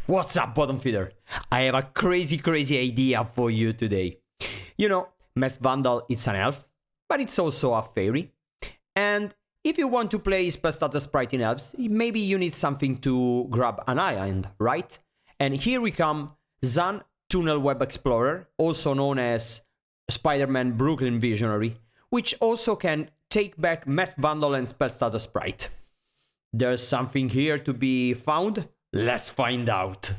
What's up, bottom feeder? I have a crazy idea for you today. You know, Masked Vandal is an elf, but it's also a fairy. And if you want to play Spellstutter Sprite in Elves, maybe you need something to grab an island, right? And here we come, Zan Tunnelweb Explorer, also known as Spider-Man Brooklyn Visionary, which also can take back Masked Vandal and Spellstutter Sprite. There's something here to be found. Let's find out.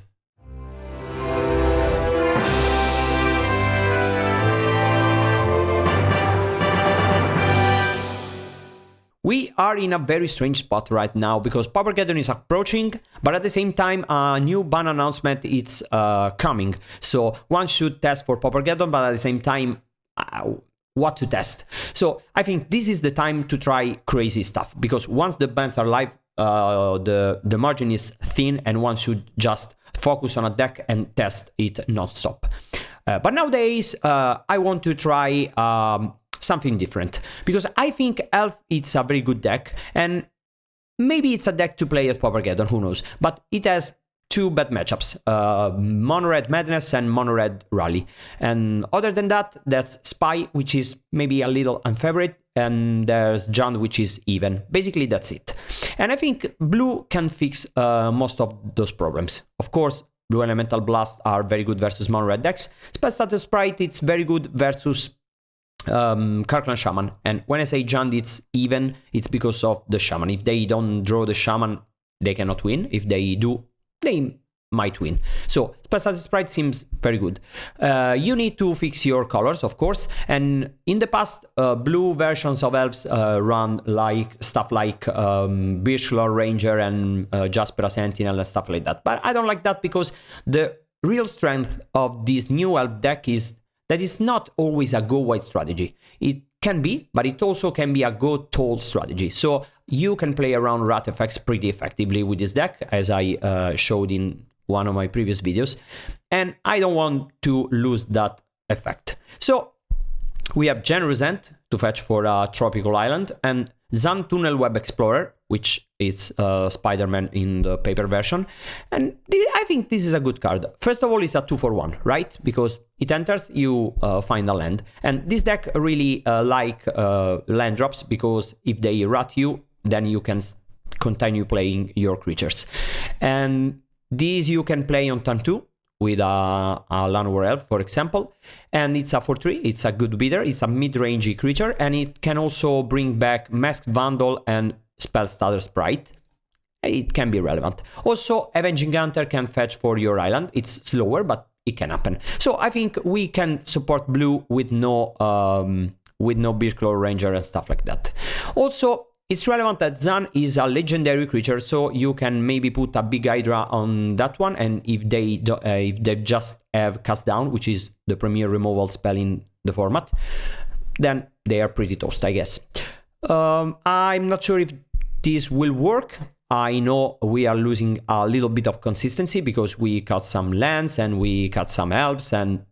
We are in a very strange spot right now because Pauper is approaching, but at the same time a new ban announcement is coming. So one should test for Pauper, but at the same time what to test. So I think this is the time to try crazy stuff, because once the bans are live, the margin is thin and one should just focus on a deck and test it non-stop. But nowadays I want to try something different, because I think Elf it's a very good deck, and maybe it's a deck to play at Pauper, who knows, but it has two bad matchups, Mono Red Madness and Mono Red Rally. And other than that, that's Spy, which is maybe a little unfavorite, and there's Jund, which is even. Basically, that's it. And I think Blue can fix most of those problems. Of course, Blue Elemental Blast are very good versus Mono Red decks. Spellstutter Sprite, it's very good versus Krark-Clan Shaman. And when I say Jund, it's even, it's because of the Shaman. If they don't draw the Shaman, they cannot win. If they do, they might win. So Spellstutter Sprite seems very good. You need to fix your colors, of course, and in the past blue versions of Elves run like stuff like Birchlore Ranger and Jaspera Sentinel and stuff like that, but I don't like that, because the real strength of this new Elf deck is that it's not always a go wide strategy. It can be, but it also can be a go tall strategy. So you can play around rat effects pretty effectively with this deck, as I showed in one of my previous videos, and I don't want to lose that effect. So we have Generosent to fetch for a tropical island, and Zan Tunnelweb Explorer, which is Spider-Man in the paper version, and I think this is a good card. First of all, it's a 2-for-1, right? Because it enters, you find a land, and this deck really like land drops, because if they rat you, then you can continue playing your creatures. And these you can play on turn 2 with a Llanowar Elf, for example, and it's a 4/3, it's a good bidder, it's a mid-rangey creature, and it can also bring back Masked Vandal and Spellstutter Sprite. It can be relevant. Also, Avenging Hunter can fetch for your island. It's slower, but it can happen. So I think we can support blue with no Birchlore Ranger and stuff like that. Also, it's relevant that Zan is a legendary creature, so you can maybe put a big Hydra on that one, and if they just have Cast Down, which is the premier removal spell in the format, then they are pretty toast, I guess. I'm not sure if this will work. I know we are losing a little bit of consistency because we cut some lands and we cut some elves, and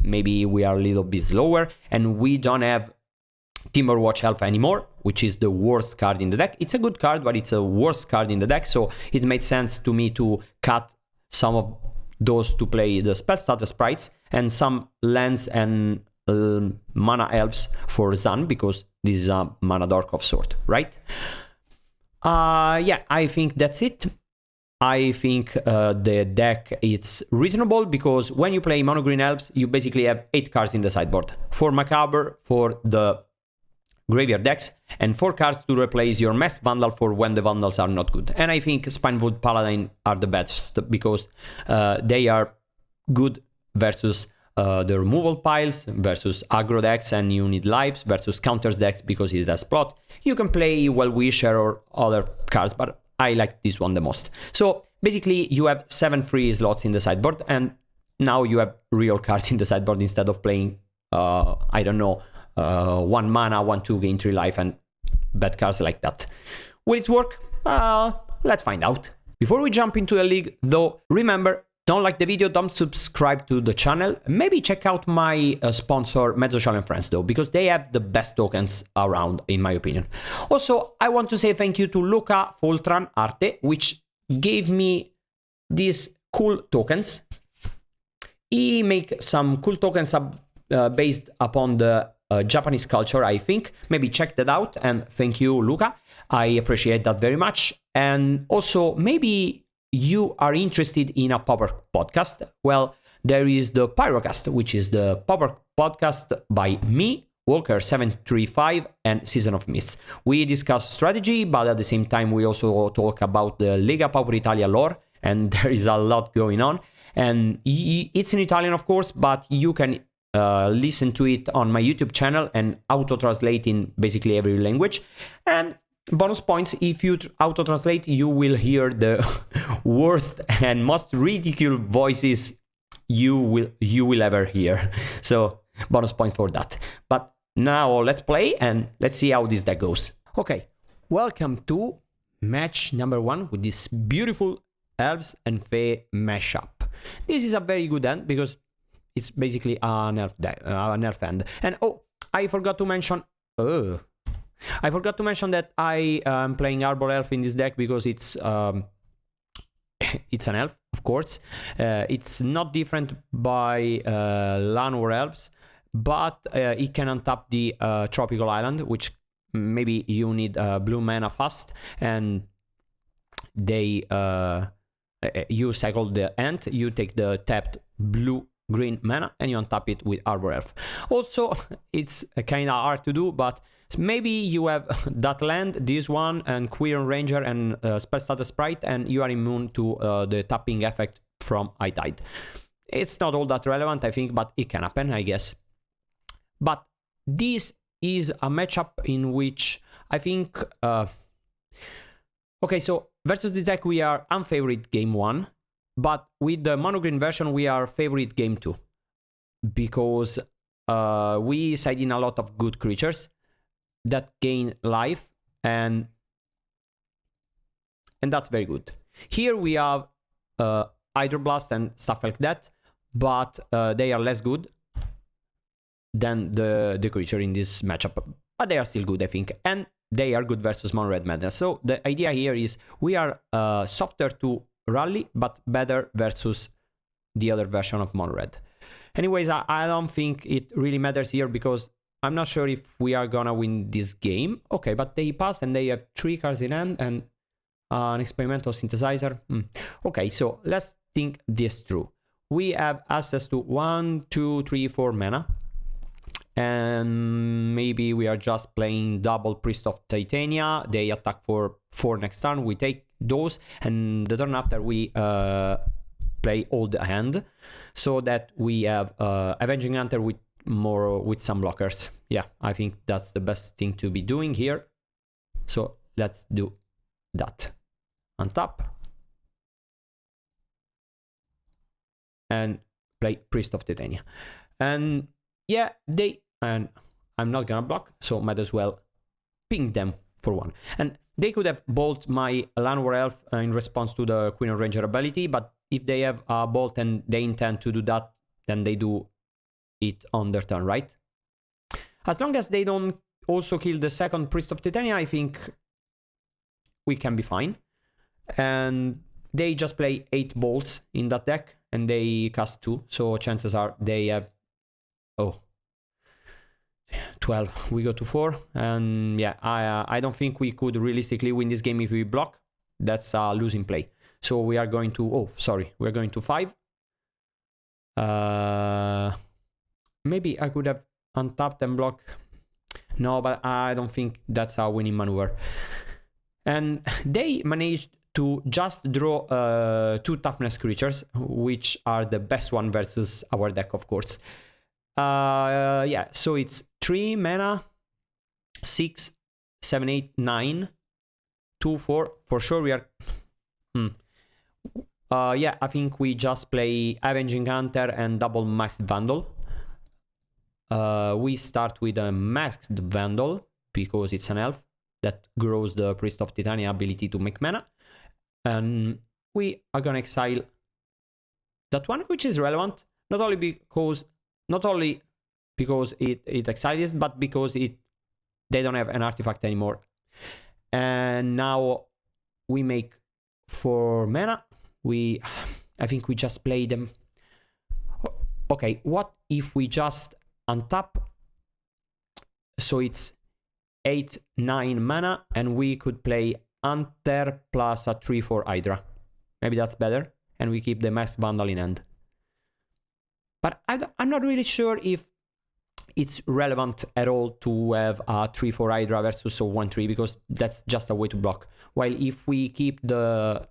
maybe we are a little bit slower, and we don't have Timberwatch Elf anymore, which is the worst card in the deck. It's a good card, but it's a worst card in the deck, so it made sense to me to cut some of those to play the Spellstutter Sprites and some lands and mana elves for Zan, because this is a mana dork of sort, right? Yeah, I think that's it. I think the deck is reasonable, because when you play mono green elves, you basically have 8 cards in the sideboard. 4 Macabre for the graveyard decks, and 4 cards to replace your Masked Vandal for when the Vandals are not good. And I think Spinewood Paladin are the best, because they are good versus the removal piles, versus aggro decks and you need lives, versus counters decks because it has plot. You can play Well-Wisher or other cards, but I like this one the most. So basically you have 7 free slots in the sideboard, and now you have real cards in the sideboard instead of playing, I don't know, 1 mana, 1/2, gain 3 life, and bad cards like that. Will it work? Let's find out. Before we jump into the league, though, remember, don't like the video, don't subscribe to the channel. Maybe check out my sponsor, Mezzosocial and Friends, though, because they have the best tokens around, in my opinion. Also, I want to say thank you to Luca Foltran Arte, which gave me this cool tokens. He make some cool tokens based upon the Japanese culture, I think. Maybe check that out, and thank you, Luca. I appreciate that very much. And also, maybe you are interested in a Pauper podcast. Well, there is the Pyrocast, which is the Pauper podcast by me, Walker735, and Season of Mists. We discuss strategy, but at the same time, we also talk about the Lega Pauper Italia lore, and there is a lot going on. And it's in Italian, of course, but you can listen to it on my YouTube channel and auto-translate in basically every language. And bonus points, if you auto-translate, you will hear the worst and most ridiculous voices you will ever hear. So bonus points for that. But now let's play and let's see how this deck goes. Okay, welcome to match number 1 with this beautiful Elves and Fae mashup. This is a very good hand because it's basically an elf deck, an elf hand. And oh, I forgot to mention that I am playing Arbor Elf in this deck because it's it's an elf, of course. It's not different by Llanowar Elves, but it can untap the Tropical Island, which maybe you need blue mana fast, and they you cycle the ant, you take the tapped blue-green mana, and you untap it with Arbor Elf. Also, it's kind of hard to do, but maybe you have that land, this one, and Birchlore Ranger and Spellstutter Sprite, and you are immune to the tapping effect from High Tide. It's not all that relevant, I think, but it can happen, I guess. But this is a matchup in which I think... okay, so versus the deck we are unfavorite game 1, but with the mono green version we are favorite game 2. Because we side in a lot of good creatures that gain life, and that's very good. Here we have Hydroblast and stuff like that, but they are less good than the creature in this matchup, but they are still good, I think, and they are good versus Mono Red Madness. So the idea here is we are softer to rally, but better versus the other version of Mono Red. Anyways, I don't think it really matters here because I'm not sure if we are gonna win this game. Okay, but they pass and they have 3 cards in hand and an experimental synthesizer. Okay, so let's think this through. We have access to 1, 2, 3, 4 mana. And maybe we are just playing double Priest of Titania. They attack for 4 next turn. We take those, and the turn after we play all the hand, so that we have Avenging Hunter with some blockers. Yeah, I think that's the best thing to be doing here. So let's do that. Untap and play Priest of Titania. And yeah, and I'm not gonna block, so might as well ping them for 1. And they could have bolt my Llanowar Elf in response to the Birchlore Ranger ability, but if they have a bolt and they intend to do that, then they do it on their turn, right? As long as they don't also kill the second Priest of Titania, I think we can be fine. And they just play 8 bolts in that deck, and they cast 2, so chances are they have... oh, 12. We go to 4, and yeah, I don't think we could realistically win this game if we block. That's a losing play. So we are going to... oh, sorry. We're going to 5. Maybe I could have untapped and blocked. No, but I don't think that's a winning maneuver. And they managed to just draw 2 toughness creatures, which are the best one versus our deck, of course. Yeah, so it's 3 mana, 6, 7, 8, 9, 2, 4. For sure we are... yeah, I think we just play Avenging Hunter and double Masked Vandal. We start with a Masked Vandal because it's an elf that grows the Priest of Titania ability to make mana. And we are gonna exile that one, which is relevant, not only because it exiles, but because they don't have an artifact anymore. And now we make 4 mana. I think we just play them. Okay, what if we just untap? So it's 8, 9 mana, and we could play Hunter plus a 3/4 Hydra. Maybe that's better, and we keep the Masked Vandal in hand. But I'm not really sure if it's relevant at all to have a 3/4 Hydra versus a 1/3, because that's just a way to block. While if we keep the...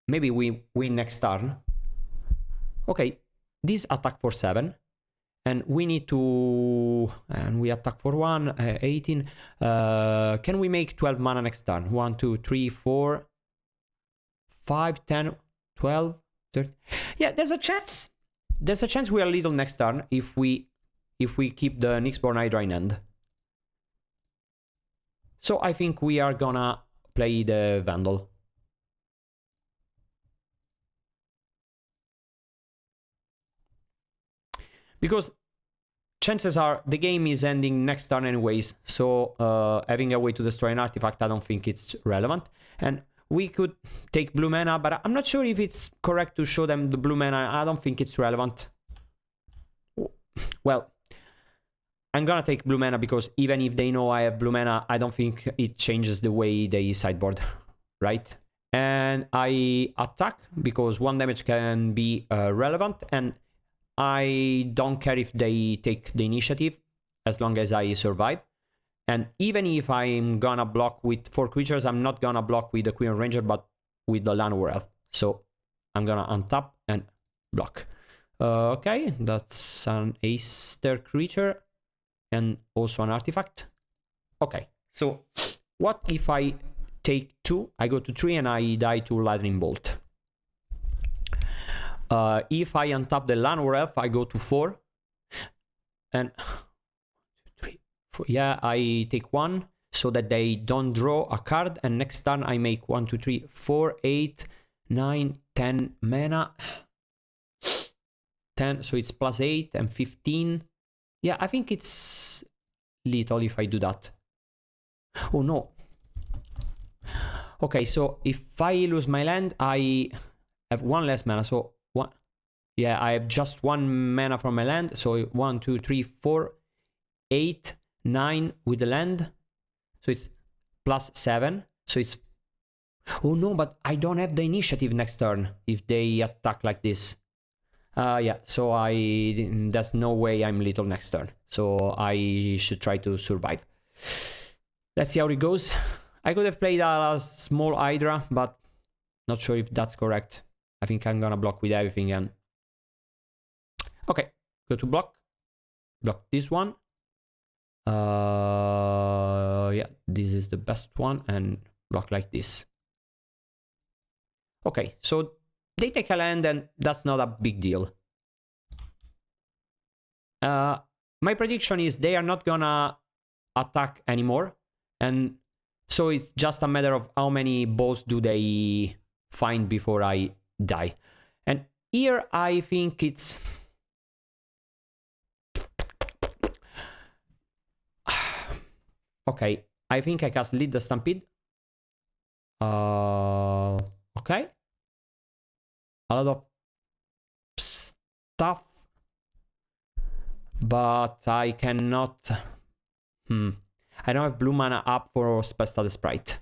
Maybe we win next turn. Okay, this attack for 7. And we need to... And we attack for 1, 18. Can we make 12 mana next turn? 1, 2, 3, 4, 5, 10, 12, 13. Yeah, there's a chance. There's a chance we are little next turn if we keep the Nyxborn Hydra in hand. So I think we are gonna play the Vandal. Because chances are the game is ending next turn anyways, so having a way to destroy an artifact, I don't think it's relevant. And we could take blue mana, but I'm not sure if it's correct to show them the blue mana. I don't think it's relevant. Well, I'm gonna take blue mana because even if they know I have blue mana, I don't think it changes the way they sideboard, right? And I attack because 1 damage can be relevant, and I don't care if they take the initiative as long as I survive. And even if I'm gonna block with 4 creatures, I'm not gonna block with the Queen Ranger, but with the Llanowar Elf. So I'm gonna untap and block. Okay, that's an Aether creature and also an artifact. Okay, so what if I take 2, I go to 3 and I die to Lightning Bolt? If I untap the Llanowar Elf, I go to 4. And 3, 4. Yeah, I take 1 so that they don't draw a card. And next turn I make 1, 2, 3, 4, 8, 9, 10 mana. 10, so it's plus 8 and 15. Yeah, I think it's little if I do that. Oh no. Okay, so if I lose my land, I have 1 less mana. So 1. Yeah, I have just 1 mana from my land. So 1, 2, 3, 4, 8, 9 with the land. So it's plus 7. So it's... Oh no, but I don't have the initiative next turn if they attack like this. Yeah, so there's no way I'm little next turn. So I should try to survive. Let's see how it goes. I could have played a small Hydra, but not sure if that's correct. I think I'm gonna block with everything and... Okay, go to block. Block this one. Yeah, this is the best one, and block like this. Okay, so they take a land and that's not a big deal. My prediction is they are not gonna attack anymore, and so it's just a matter of how many balls do they find before I die. And here I think it's... Okay, I think I cast Lead the Stampede. Okay. A lot of stuff. But I cannot... I don't have blue mana up for Spellstutter Sprite.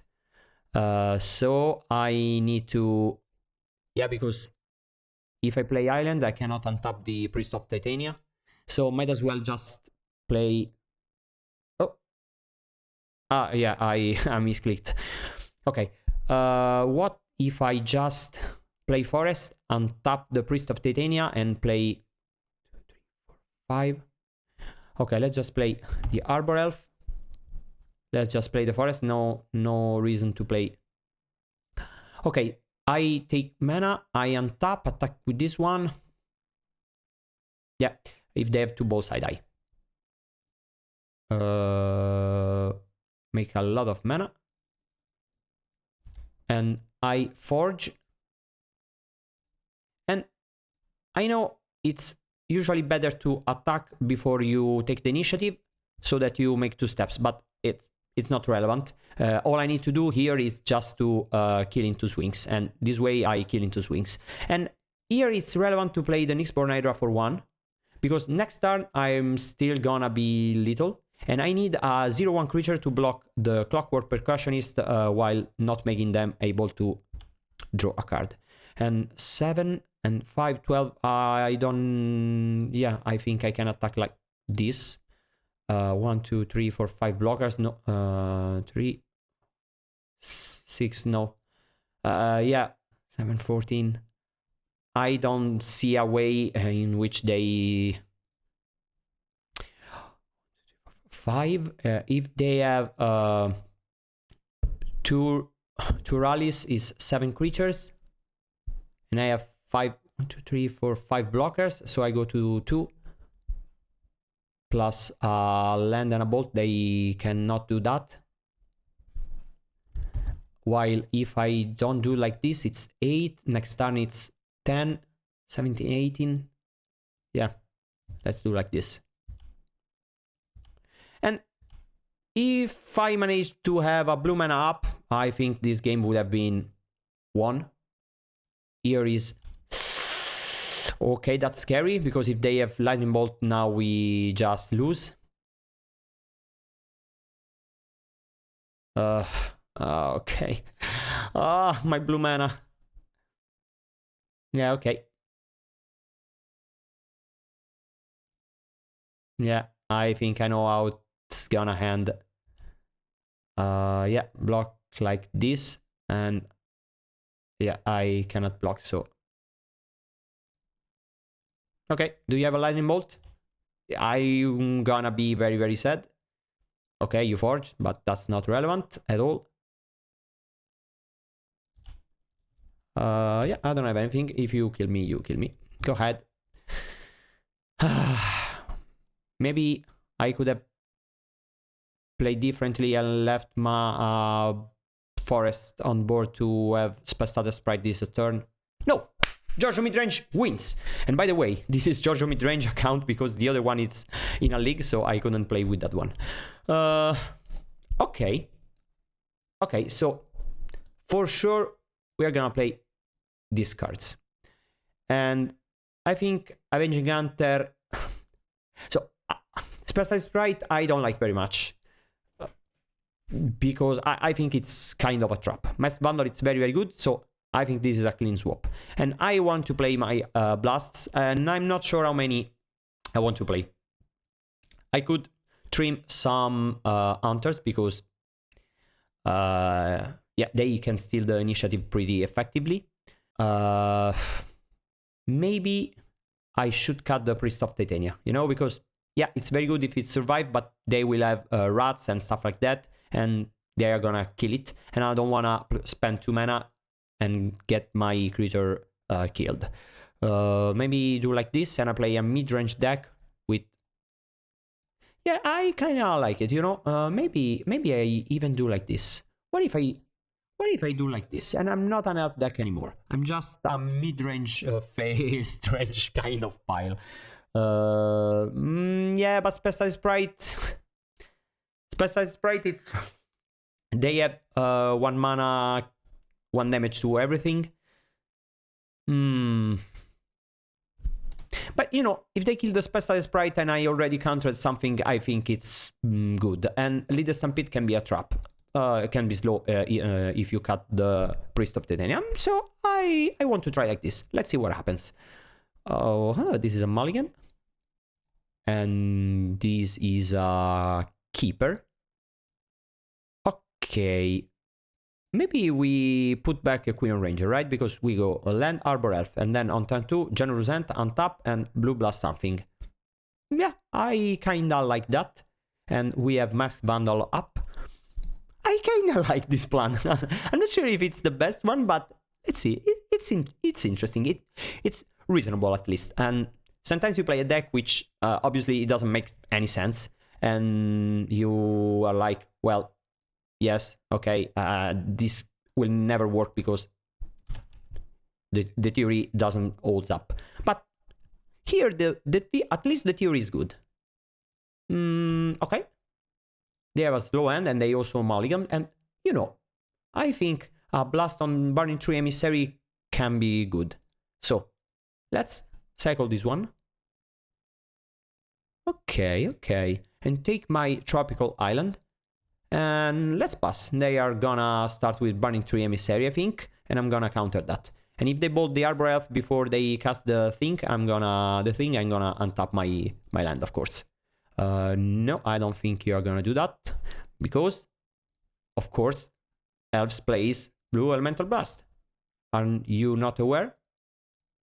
So I need to... Yeah, because if I play Island, I cannot untap the Priest of Titania. So might as well just play... Oh. Ah, yeah, I misclicked. Okay. What if I just play Forest, untap the Priest of Titania, and play 2, 3, 4, 5. Okay, let's just play the Arbor Elf. Let's just play the Forest. No reason to play. Okay, I take mana. I untap, attack with this one. Yeah, if they have 2 balls, I die. Make a lot of mana. And I forge. And I know it's usually better to attack before you take the initiative so that you make 2 steps, but it's not relevant. All I need to do here is just to kill in 2 swings, and this way I kill in 2 swings. And here it's relevant to play the Nyxborn Hydra for 1, because next turn I'm still gonna be little, and I need a 0/1 creature to block the Clockwork Percussionist while not making them able to draw a card. And 7 and 5, 12, I don't... yeah, I think I can attack like this. 1, 2, 3, 4, 5 blockers, no, 3, 6, no. Yeah, 7, 14. I don't see a way in which they... 5, if they have 2 rallies is 7 creatures, and I have 5, 1, 2, 3, 4, 5 blockers, so I go to 2 plus a land and a bolt. They cannot do that. While if I don't do like this, it's 8, next turn it's 10, 17, 18. Yeah, let's do like this. And if I managed to have a blue mana up, I think this game would have been won. Here is... okay, that's scary, because if they have Lightning Bolt, now we just lose. Okay. Ah, my blue mana. Yeah, okay. Yeah, I think I know how it's gonna end. Yeah, block like this, and yeah, I cannot block, so... okay, do you have a Lightning Bolt? I'm gonna be very, very sad. Okay, you forged, but that's not relevant at all. Yeah, I don't have anything. If you kill me, you kill me. Go ahead. Maybe I could have played differently and left my forest on board to have Spellstutter Sprite this turn. No! Giorgio Midrange wins! And by the way, this is Giorgio Midrange account because the other one is in a league, so I couldn't play with that one. Okay. Okay, so for sure we are gonna play these cards. And I think Avenging Hunter... so, Spellstutter Sprite I don't like very much. Because I think it's kind of a trap. Masked Vandal, it's very, very good, so I think this is a clean swap. And I want to play my blasts, and I'm not sure how many I want to play. I could trim some hunters, because yeah, they can steal the initiative pretty effectively. Maybe I should cut the Priest of Titania, you know, because yeah, it's very good if it survives, but they will have rats and stuff like that, and they are gonna kill it, and I don't wanna spend 2 mana and get my creature killed. Maybe do like this, and I play a mid-range deck with... yeah, I kinda like it, you know. Maybe I even do like this. What if I do like this, and I'm not an elf deck anymore? I'm just a mid-range phase range kind of pile. Yeah, but Spellstutter Sprite... Spellstutter Sprite, it's... they have 1 mana, 1 damage to everything. But, you know, if they kill the Spellstutter Sprite and I already countered something, I think it's good. And Leader Stampede can be a trap. It can be slow if you cut the Priest of Titanium. So I want to try like this. Let's see what happens. Oh, this is a mulligan. And this is a keeper. Okay. Maybe we put back a Queen Ranger, right? Because we go land, Arbor Elf, and then on turn 2, Generous Ant, untap, and Blue Blast something. Yeah, I kinda like that. And we have Masked Vandal up. I kinda like this plan. I'm not sure if it's the best one, but let's see. It's interesting. It's reasonable at least. And sometimes you play a deck which obviously it doesn't make any sense, and you are like, well, yes, okay, this will never work because the theory doesn't hold up. But here, at least the theory is good. Okay. They have a slow end, and they also mulligan, and, you know, I think a Blast on Burning Tree Emissary can be good. So, Let's cycle this one. Okay. And take my tropical island. And let's pass. They are gonna start with Burning Tree Emissary, I think. And I'm gonna counter that. And if they bolt the Arbor Elf before they cast the thing, I'm gonna untap my land, of course. No, I don't think you're gonna do that. Because, of course, Elves plays Blue Elemental Blast. Are you not aware?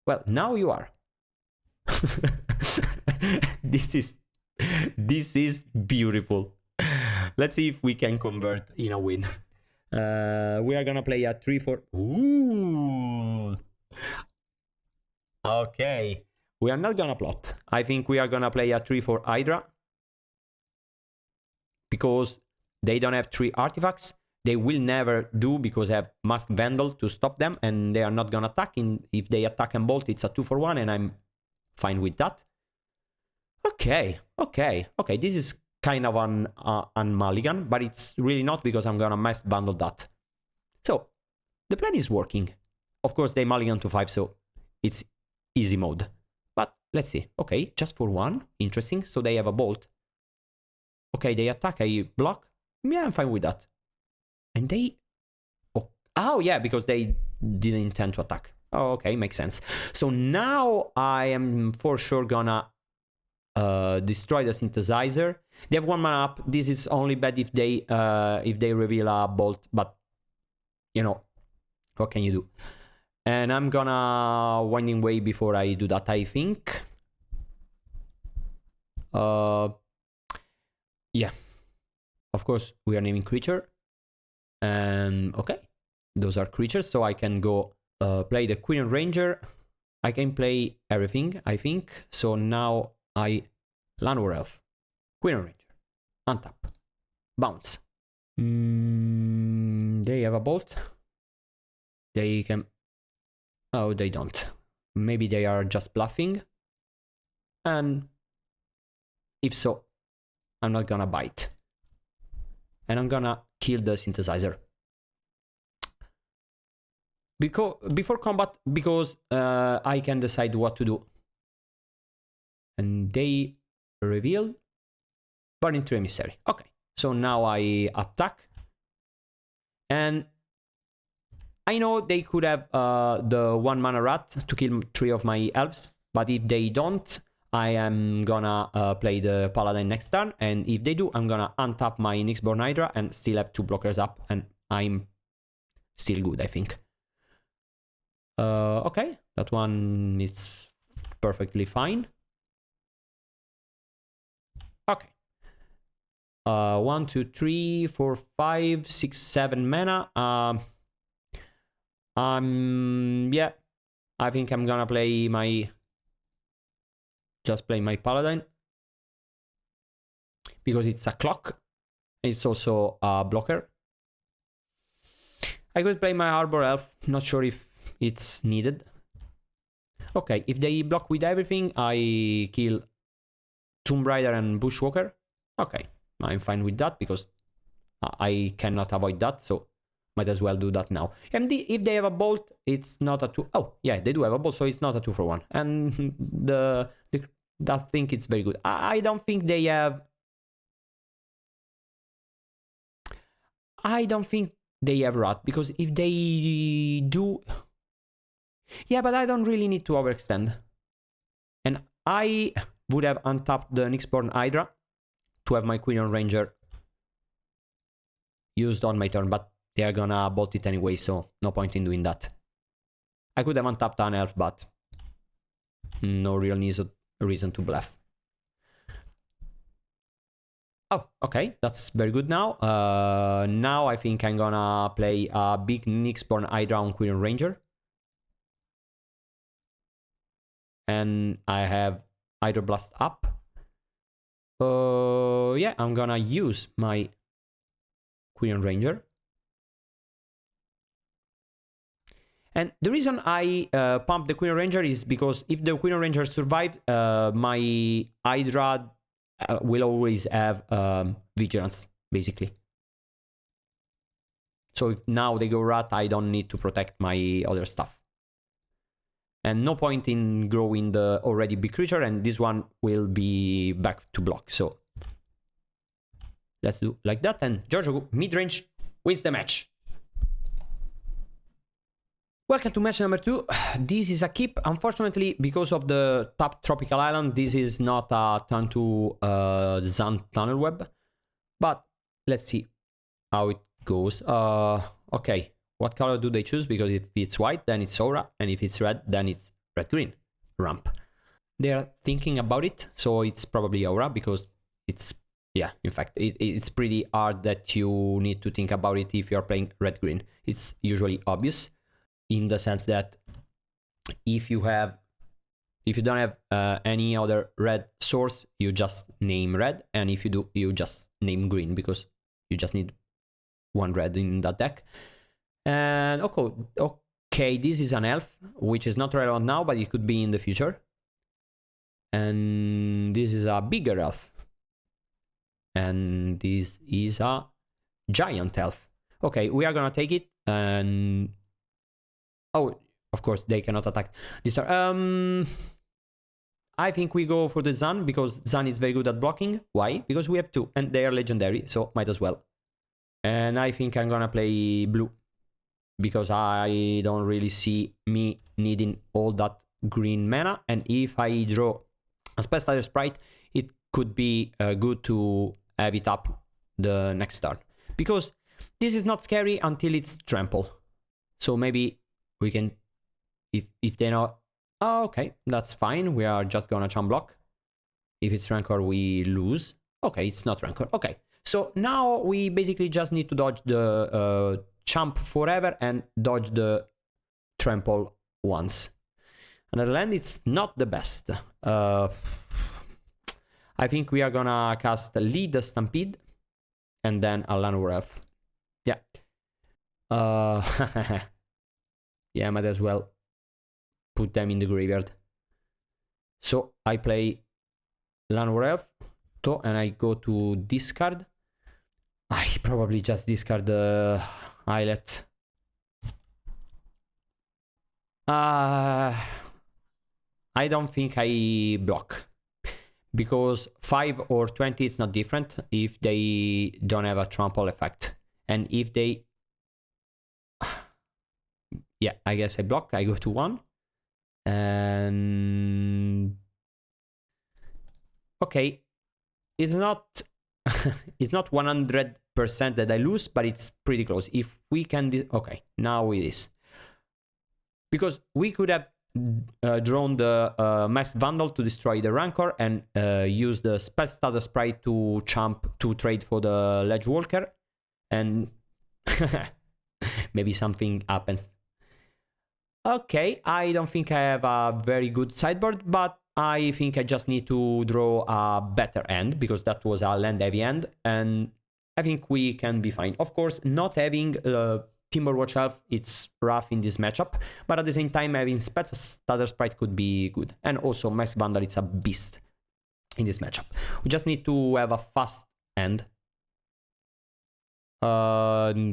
Well, now you are. This is beautiful. Let's see if we can convert in a win. We are gonna play a 3-4. Ooh. Okay. We are not gonna plot. I think we are gonna play a 3-4 Hydra. Because they don't have 3 artifacts. They will never do because they have Mask Vandal to stop them. And they are not gonna attack. If they attack and bolt, it's a 2-for-1. And I'm fine with that. Okay. This is kind of an mulligan, but it's really not because I'm gonna mass bundle that. So the plan is working. Of course, they mulligan to 5, so it's easy mode. But let's see. Okay, just for 1. Interesting. So they have a bolt. Okay, they attack. I block. Yeah, I'm fine with that. And they... Oh yeah, because they didn't intend to attack. Oh, okay, makes sense. So now I am for sure gonna destroy the synthesizer. They have 1 mana up. This is only bad if they reveal a bolt, but you know, what can you do? And I'm gonna Winding Way before I do that, I think. Yeah. Of course, we are naming creature. And okay, those are creatures, so I can go play the Queen Ranger. I can play everything, I think. So now I Land War Elf, Queen Ranger, untap, bounce. They have a bolt. They can... Oh, they don't. Maybe they are just bluffing. And if so, I'm not gonna bite. And I'm gonna kill the synthesizer. Before combat, because I can decide what to do. And they reveal Burning Tree Emissary. Okay, so now I attack. And I know they could have the 1 mana rat to kill 3 of my elves. But if they don't, I am gonna play the Paladin next turn. And if they do, I'm gonna untap my Nyxborn Hydra and still have 2 blockers up. And I'm still good, I think. Okay, that one is perfectly fine. Okay. 1, 2, 3, 4, 5, 6, 7 mana. Yeah. I think I'm gonna play my... Just play my Paladin. Because it's a clock. It's also a blocker. I could play my Arbor Elf. Not sure if it's needed. Okay, if they block with everything, I kill Tomb Raider and Bushwalker. Okay, I'm fine with that because I cannot avoid that, so might as well do that now. And if they have a bolt, it's not a 2... Oh, yeah, they do have a bolt, so it's not a 2-for-1. And that thing is very good. I don't think they have... I don't think they have rat, because if they do... Yeah, but I don't really need to overextend. And I would have untapped the Nyxborn Hydra to have my Queen Ranger used on my turn, but they are gonna bolt it anyway, so no point in doing that. I could have untapped an elf, but no real reason to bluff. Oh, okay, that's very good now. Now I think I'm gonna play a big Nyxborn Hydra on Queen Ranger. And I have Hydroblast up. Yeah, I'm gonna use my Queen Ranger. And the reason I pump the Queen Ranger is because if the Queen Ranger survives, my Hydra will always have Vigilance, basically. So if now they go rat, I don't need to protect my other stuff. and no point in growing the already big creature, and this one will be back to block. So let's do like that, and Giorgio mid-range wins the match. Welcome to match number 2. This is a keep. Unfortunately, because of the top tropical island, this is not a turn to Zan Tunnelweb. But let's see how it goes. Okay, what color do they choose? Because if it's white, then it's aura, and if it's red, then it's red-green ramp. They're thinking about it, so it's probably aura, because it's, yeah, in fact, it's pretty hard that you need to think about it if you're playing red-green. It's usually obvious, in the sense that if you don't have any other red source, you just name red, and if you do, you just name green, because you just need one red in that deck. And okay, this is an elf, which is not relevant now, but it could be in the future. And this is a bigger elf, and this is a giant elf. Okay, we are gonna take it, and oh, of course, they cannot attack this turn. I think we go for the Zan, because Zan is very good at blocking. Why? Because we have 2, and they are legendary, so might as well. And I think I'm gonna play blue, because I don't really see me needing all that green mana. And if I draw a Spellstutter Sprite, it could be good to have it up the next turn. Because this is not scary until it's trample. So maybe we can, if they know, oh, okay, that's fine. We are just gonna chump block. If it's Rancor, we lose. Okay, it's not Rancor. Okay, so now we basically just need to dodge the chump forever and dodge the trample once. Another land, it's not the best. I think we are gonna cast Lead the Stampede and then a Llanowar Elf. Yeah. Yeah, might as well put them in the graveyard. So I play Llanowar Elf, and I go to discard. I probably just discard the Islet. I don't think I block, because 5 or 20 it's not different if they don't have a trample effect. And if they, yeah, I guess I block. I go to 1, and okay, it's not it's not 100% that I lose, but it's pretty close. If we can, okay, now it is, because we could have drawn the Masked Vandal to destroy the Rancor and use the Spellstutter Sprite to trade for the Ledge Walker, and maybe something happens. Okay, I don't think I have a very good sideboard, but I think I just need to draw a better end, because that was a land heavy end, and I think we can be fine. Of course, not having Timberwatch Elf, it's rough in this matchup, but at the same time, having Spellstutter Sprite could be good. And also, Masked Vandal, it's a beast in this matchup. We just need to have a fast end.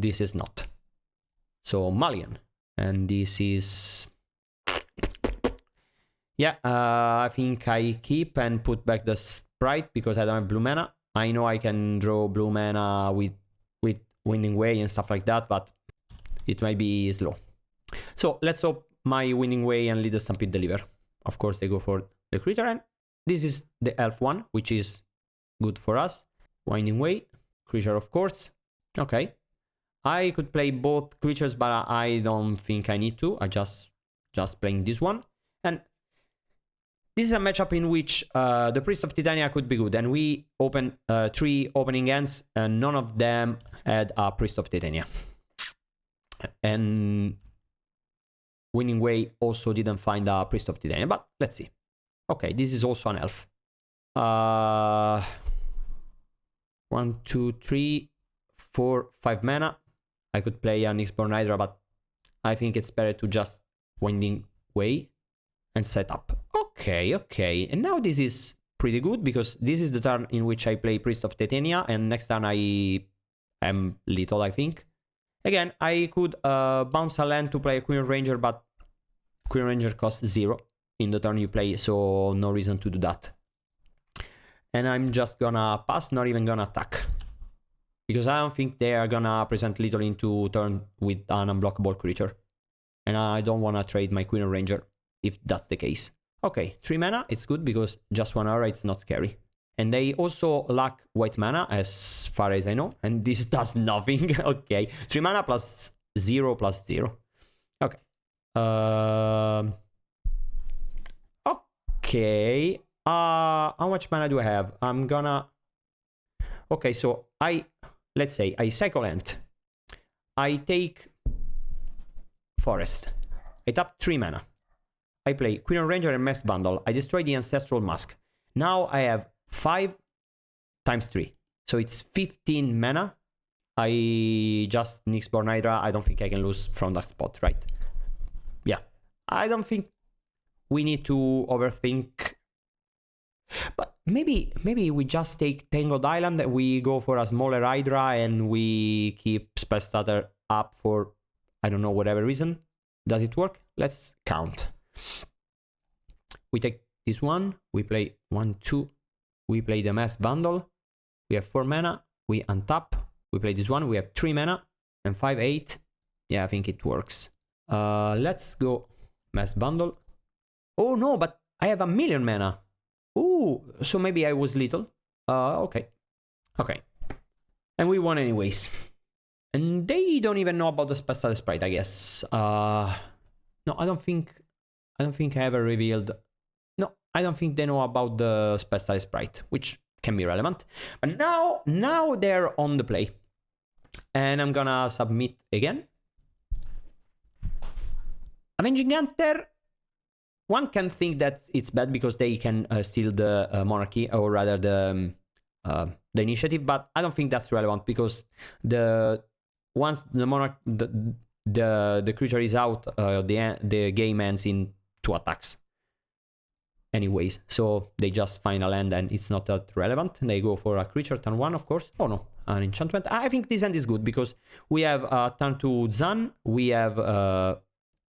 This is not. So, Malian. And this is, yeah, I think I keep and put back the Sprite, because I don't have blue mana. I know I can draw blue mana with Winning Way and stuff like that, but it might be slow. So let's hope my Winning Way and Lead the Stampede deliver. Of course, they go for the creature, and this is the elf one, which is good for us. Winding Way, creature, of course. Okay. I could play both creatures, but I don't think I need to. I just playing this one. And this is a matchup in which the Priest of Titania could be good. And we opened 3 opening ends, and none of them had a Priest of Titania. And Winning Way also didn't find a Priest of Titania, but let's see. Okay, this is also an elf. 1, 2, 3, 4, 5 mana. I could play an Nyxborn Hydra, but I think it's better to just Winding Way and set up. Okay, okay. And now this is pretty good, because this is the turn in which I play Priest of Titania, and next turn I am lethal, I think. Again, I could bounce a land to play a Birchlore Ranger, but Queen Ranger costs 0 in the turn you play, so no reason to do that. And I'm just gonna pass, not even gonna attack. Because I don't think they are gonna present Lethal into turn with an unblockable creature. And I don't wanna trade my Queen Ranger if that's the case. Okay, 3 mana, it's good because just 1 aura, it's not scary. And they also lack white mana, as far as I know. And this does nothing. Okay, 3 mana plus 0 plus 0. Okay. Okay. How much mana do I have? I'm gonna... Okay, so let's say I cycle Ant. I take Forest. I tap 3 mana. I play Queen Ranger and Masked Vandal. I destroy the Ancestral Mask. Now I have 5 times 3. So it's 15 mana. I just Nyxborn Hydra. I don't think I can lose from that spot, right? Yeah. I don't think we need to overthink. But maybe we just take Tangled Island and we go for a smaller Hydra and we keep Spellstutter up for, I don't know, whatever reason. Does it work? Let's count. We take this one. We play 1, 2. We play the Masked Vandal. We have 4 mana. We untap. We play this one. We have 3 mana. And 5, 8. Yeah, I think it works. Let's go Masked Vandal. Oh no, but I have 1,000,000 mana. Ooh, so maybe I was little. Okay. Okay. And we won anyways. And they don't even know about the Spellstutter Sprite, I guess. No, I don't think I ever revealed. No, I don't think they know about the Spellstutter Sprite, which can be relevant. But now they're on the play. And I'm gonna submit again. Avenging Hunter. One can think that it's bad because they can steal the monarchy, or rather the initiative, but I don't think that's relevant because once the monarch the creature is out, the game ends in 2 attacks. Anyways, so they just find a land and it's not that relevant. They go for a creature turn 1, of course. Oh no, an enchantment. I think this end is good because we have turn 2 Zan, we have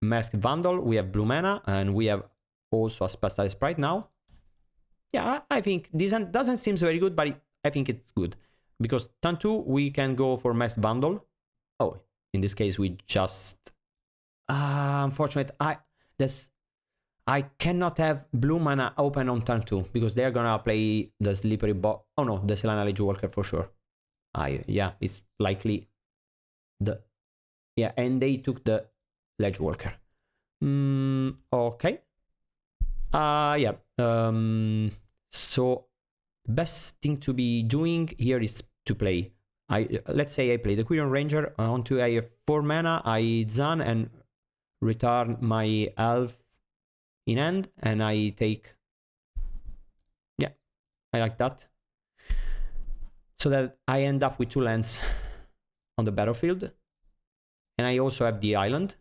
Masked Vandal, we have blue mana, and we have also a Spellstutter Sprite now. Yeah, I think this end doesn't seem very good, but I think it's good. Because turn 2, we can go for Masked Vandal. Oh, in this case, we just... unfortunate, I cannot have blue mana open on turn 2, because they're gonna play the Slippery Box. Oh no, the Selena Ledgewalker for sure. Yeah, it's likely the... Yeah, and they took the Ledgewalker. Okay. Yeah. So best thing to be doing here is to play. Let's say I play the Queen Ranger. Onto I have 4 mana. I Zan and return my Elf in hand, and I take. Yeah, I like that. So that I end up with 2 lands on the battlefield, and I also have the island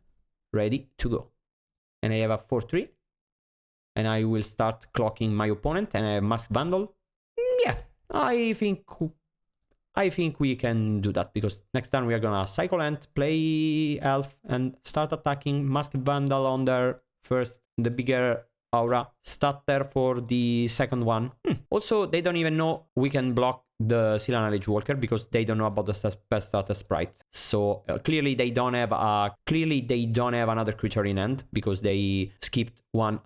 ready to go. And I have a 4/3, and I will start clocking my opponent, and I have Masked Vandal. Yeah, I think we can do that, because next time we are gonna cycle Ant, play Elf, and start attacking Masked Vandal on their first, the bigger aura, stutter for the second one. Also, they don't even know we can block the Selena Ledgewalker because they don't know about the Spellstutter Sprite. So clearly they don't have another creature in hand because they skipped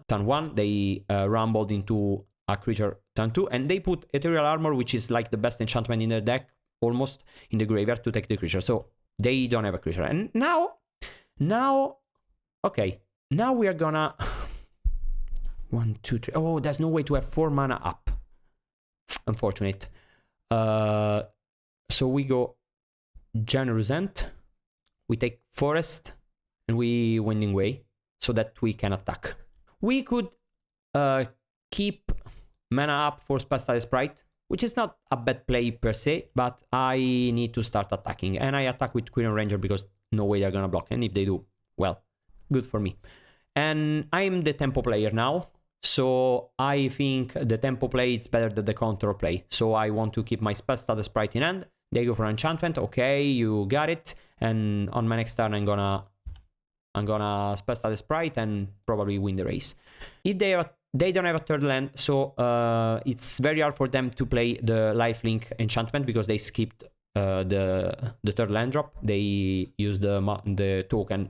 turn 1. They rumbled into a creature turn 2, and they put Ethereal Armor, which is like the best enchantment in their deck, almost in the graveyard to take the creature. So they don't have a creature. And now, okay, now we are gonna 1, 2, 3. Oh, there's no way to have 4 mana up. Unfortunate. So we go Generous Ant, we take Forest, and we Winding Way so that we can attack. We could keep mana up for Spellstutter Sprite, which is not a bad play per se, but I need to start attacking, and I attack with Queen Ranger because no way they're gonna block, and if they do, well, good for me. And I'm the tempo player now, so I think the tempo play is better than the control play. So I want to keep my Spellstutter Sprite in hand. They go for enchantment. Okay, you got it. And on my next turn, I'm gonna I'm gonna Spellstutter Sprite and probably win the race. If they don't have a third land, so it's very hard for them to play the lifelink enchantment because they skipped the third land drop. They used the token,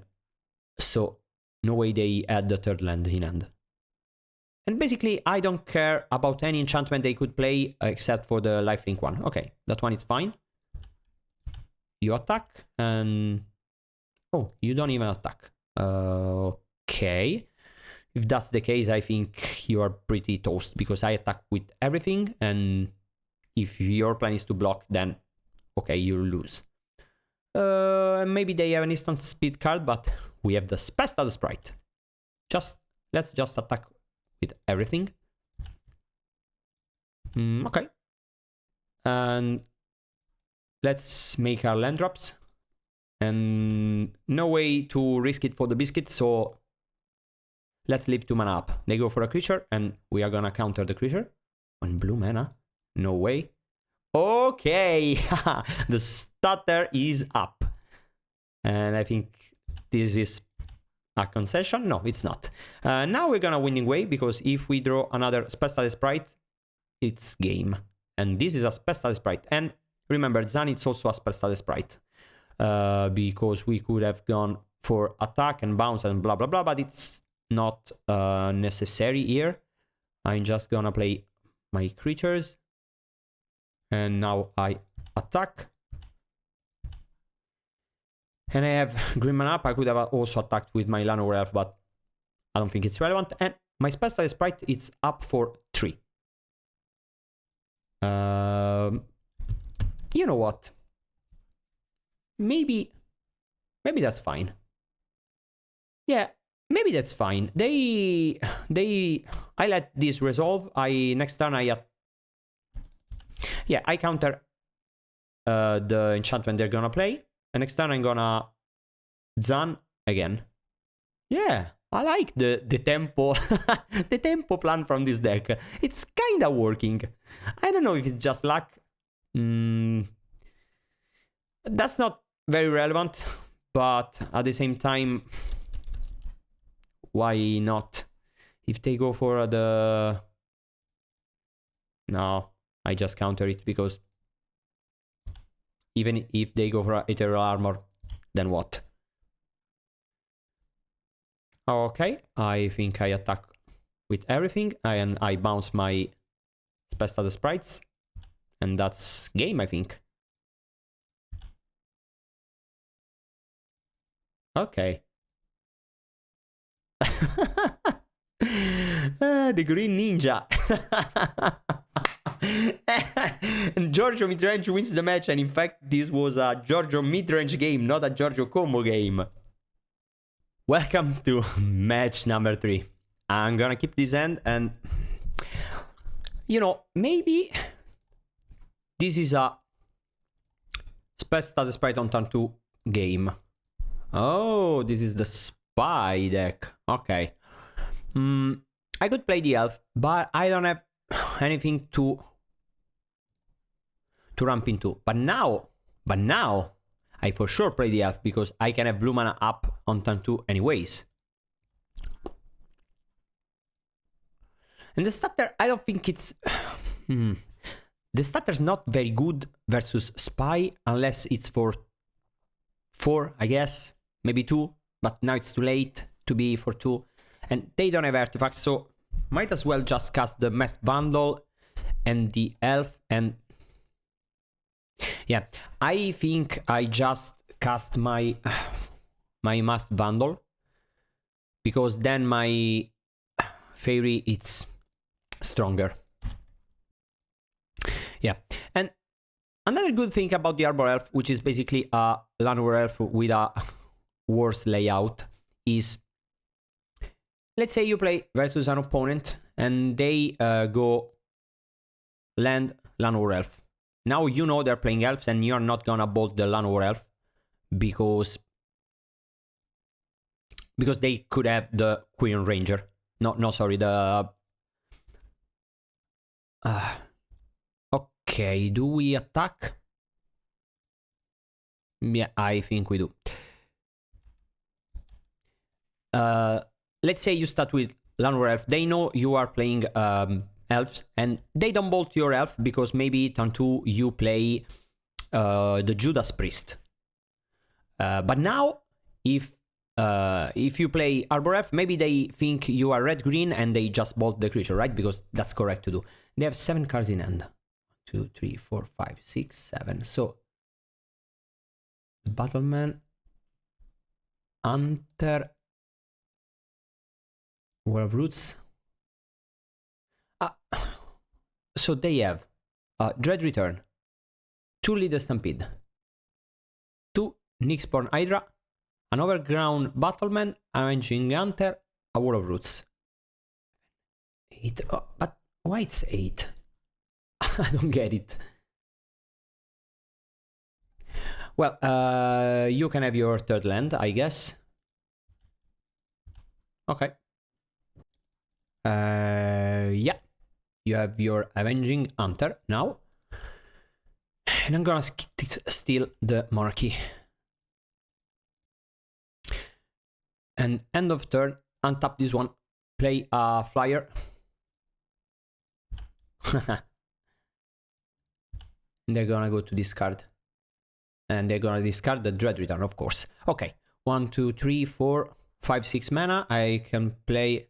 so no way they add the third land in hand. And basically, I don't care about any enchantment they could play except for the lifelink one. Okay, that one is fine. You attack and... oh, you don't even attack. Okay. If that's the case, I think you are pretty toast because I attack with everything, and if your plan is to block, then okay, you lose. Maybe they have an instant speed card, but we have the Spellstutter Sprite. Let's just attack with everything. Okay. And let's make our land drops. And no way to risk it for the biscuit, so let's leave 2 mana up. They go for a creature, and we are gonna counter the creature. 1 blue mana? No way. Okay, the stutter is up. And I think this is a concession. No, it's not. Now we're gonna winning way, because if we draw another Spellstutter Sprite, it's game. And this is a Spellstutter Sprite. And remember, Zan is also a Spellstutter Sprite. Because we could have gone for attack and bounce and blah blah blah, but it's not necessary here. I'm just gonna play my creatures, and now I attack, and I have green mana up. I could have also attacked with my Llanowar Elf, but I don't think it's relevant. And my Spellstutter Sprite is up for 3. You know what? Maybe that's fine. Yeah, maybe that's fine. I let this resolve. Next turn I counter the enchantment they're gonna play. And next turn I'm gonna Zan again. Yeah, I like the tempo the tempo plan from this deck. It's kinda working. I don't know if it's just luck. That's not very relevant, but at the same time, why not? If they go for the... no, I just counter it, because even if they go for Ethereal Armor, then what? Okay, I think I attack with everything, and I bounce my Spellstutter Sprites, and that's game, I think. Okay. The Green Ninja. And Giorgio midrange wins the match, and in fact this was a Giorgio midrange game, not a GiorgioCombo game. Welcome to match number 3. I'm gonna keep this hand, and you know, maybe this is a Spellstutter Sprite on turn 2 game. Oh, this is the spy deck. Okay. I could play the elf, but I don't have anything to ramp into. But now, I for sure play the elf, because I can have blue mana up on turn 2 anyways. And the starter, I don't think it's... The starter's not very good versus spy, unless it's for 4, I guess. Maybe 2, but now it's too late to be for 2. And they don't have artifacts, so might as well just cast the Masked Vandal and the elf. And yeah, I think I just cast my Masked Vandal, because then my Faerie it's stronger. Yeah, and another good thing about the Arbor Elf, which is basically a Llanowar Elf with a worse layout, is, let's say you play versus an opponent and they go land Llanowar Elf. Now you know they're playing elves, and you're not gonna bolt the Llanowar Elf because they could have the Queen Ranger. No, sorry, the... okay, do we attack? Yeah, I think we do. let's say you start with Landward Elf. They know you are playing Elves, and they don't bolt your Elf because maybe turn 2 you play the Judas Priest. But now, if you play Arbor Elf, maybe they think you are red-green and they just bolt the creature, right? Because that's correct to do. They have 7 cards in hand. 2, 3, 4, 5, 6, 7. So, Battleman, Hunter, Wall of Roots. So they have Dread Return, 2 Leader Stampede, 2 Nyxborn Hydra, an Overground Battleman, Avenging Hunter, a Wall of Roots. 8. Oh, but why it's 8? I don't get it. Well, you can have your third land, I guess. Okay. Yeah. You have your Avenging Hunter now. And I'm gonna steal the Monarchy. And end of turn, untap this one. Play a flyer. They're gonna go to discard. And they're gonna discard the Dread Return, of course. Okay. 1, 2, 3, 4, 5, 6 mana. I can play...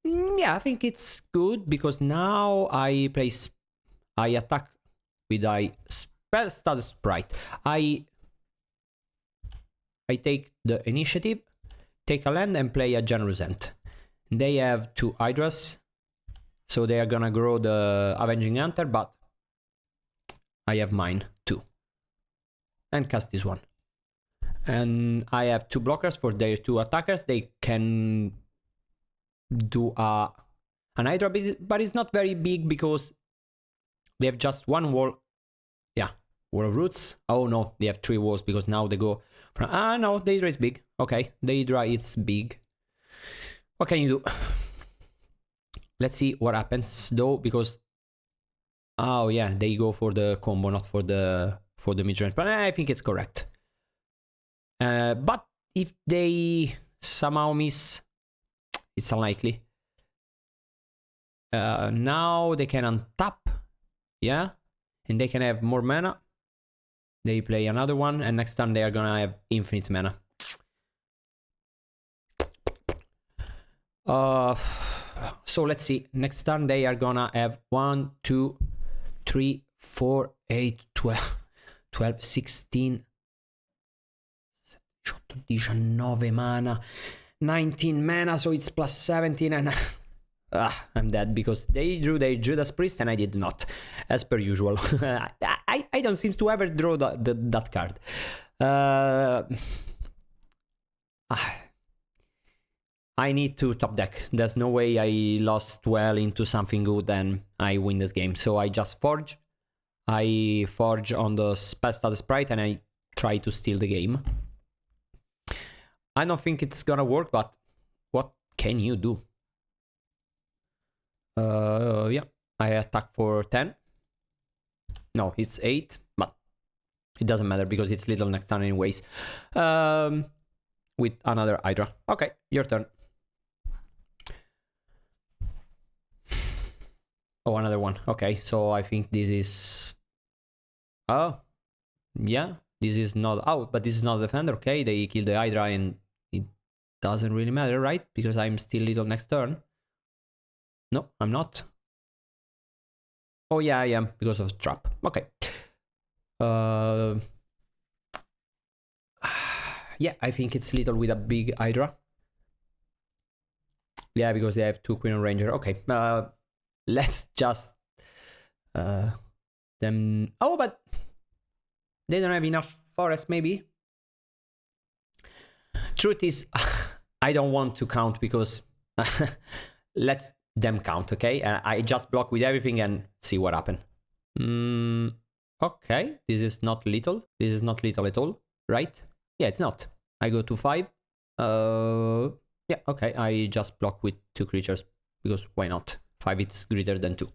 yeah, I think it's good because now I attack with a Spellstutter Sprite. I take the initiative, take a land and play a Generous Ant. They have 2 Hydras, so they are gonna grow the Avenging Hunter, but I have mine too. And cast this one. And I have 2 blockers for their 2 attackers. They can do an Hydra, but it's not very big because they have just 1 wall. Yeah, Wall of Roots. Oh no, they have 3 walls because now they go from... no, the Hydra is big. Okay, the Hydra it's big. What can you do? Let's see what happens though, because... oh yeah, they go for the combo, not for the mid-range. But I think it's correct. But if they somehow miss... it's unlikely. Now they can untap. Yeah. And they can have more mana. They play another one. And next time they are gonna have infinite mana. So let's see. Next turn they are gonna have 1, 2, 3, 4, 8, 12, 12, 16, 18, 19 mana. 19 mana, so it's plus 17 and... I'm dead because they drew their Judas Priest and I did not, as per usual. I don't seem to ever draw that card. I need to top deck. There's no way I lost well into something good and I win this game. So I just forge. I forge on the Spellstutter Sprite and I try to steal the game. I don't think it's gonna work, but what can you do? Yeah, I attack for 10. No, it's 8, but it doesn't matter because it's little next turn anyways. With another Hydra. Okay, your turn. Oh, another one. Okay, so I think this is... oh, yeah, this is not out, but this is not a defender. Okay, they kill the Hydra and it doesn't really matter, right? Because I'm still little next turn. No, I'm not. Oh yeah, I am because of trap. Okay. Yeah, I think it's little with a big Hydra. Yeah, because they have 2 Queen Ranger. Okay. Let's just them. Oh, but they don't have enough forest, maybe. Truth is, I don't want to count because let's them count, okay? I just block with everything and see what happens. Okay, this is not little. This is not little at all, right? Yeah, it's not. I go to 5. Yeah, okay, I just block with 2 creatures because why not? 5 is greater than 2.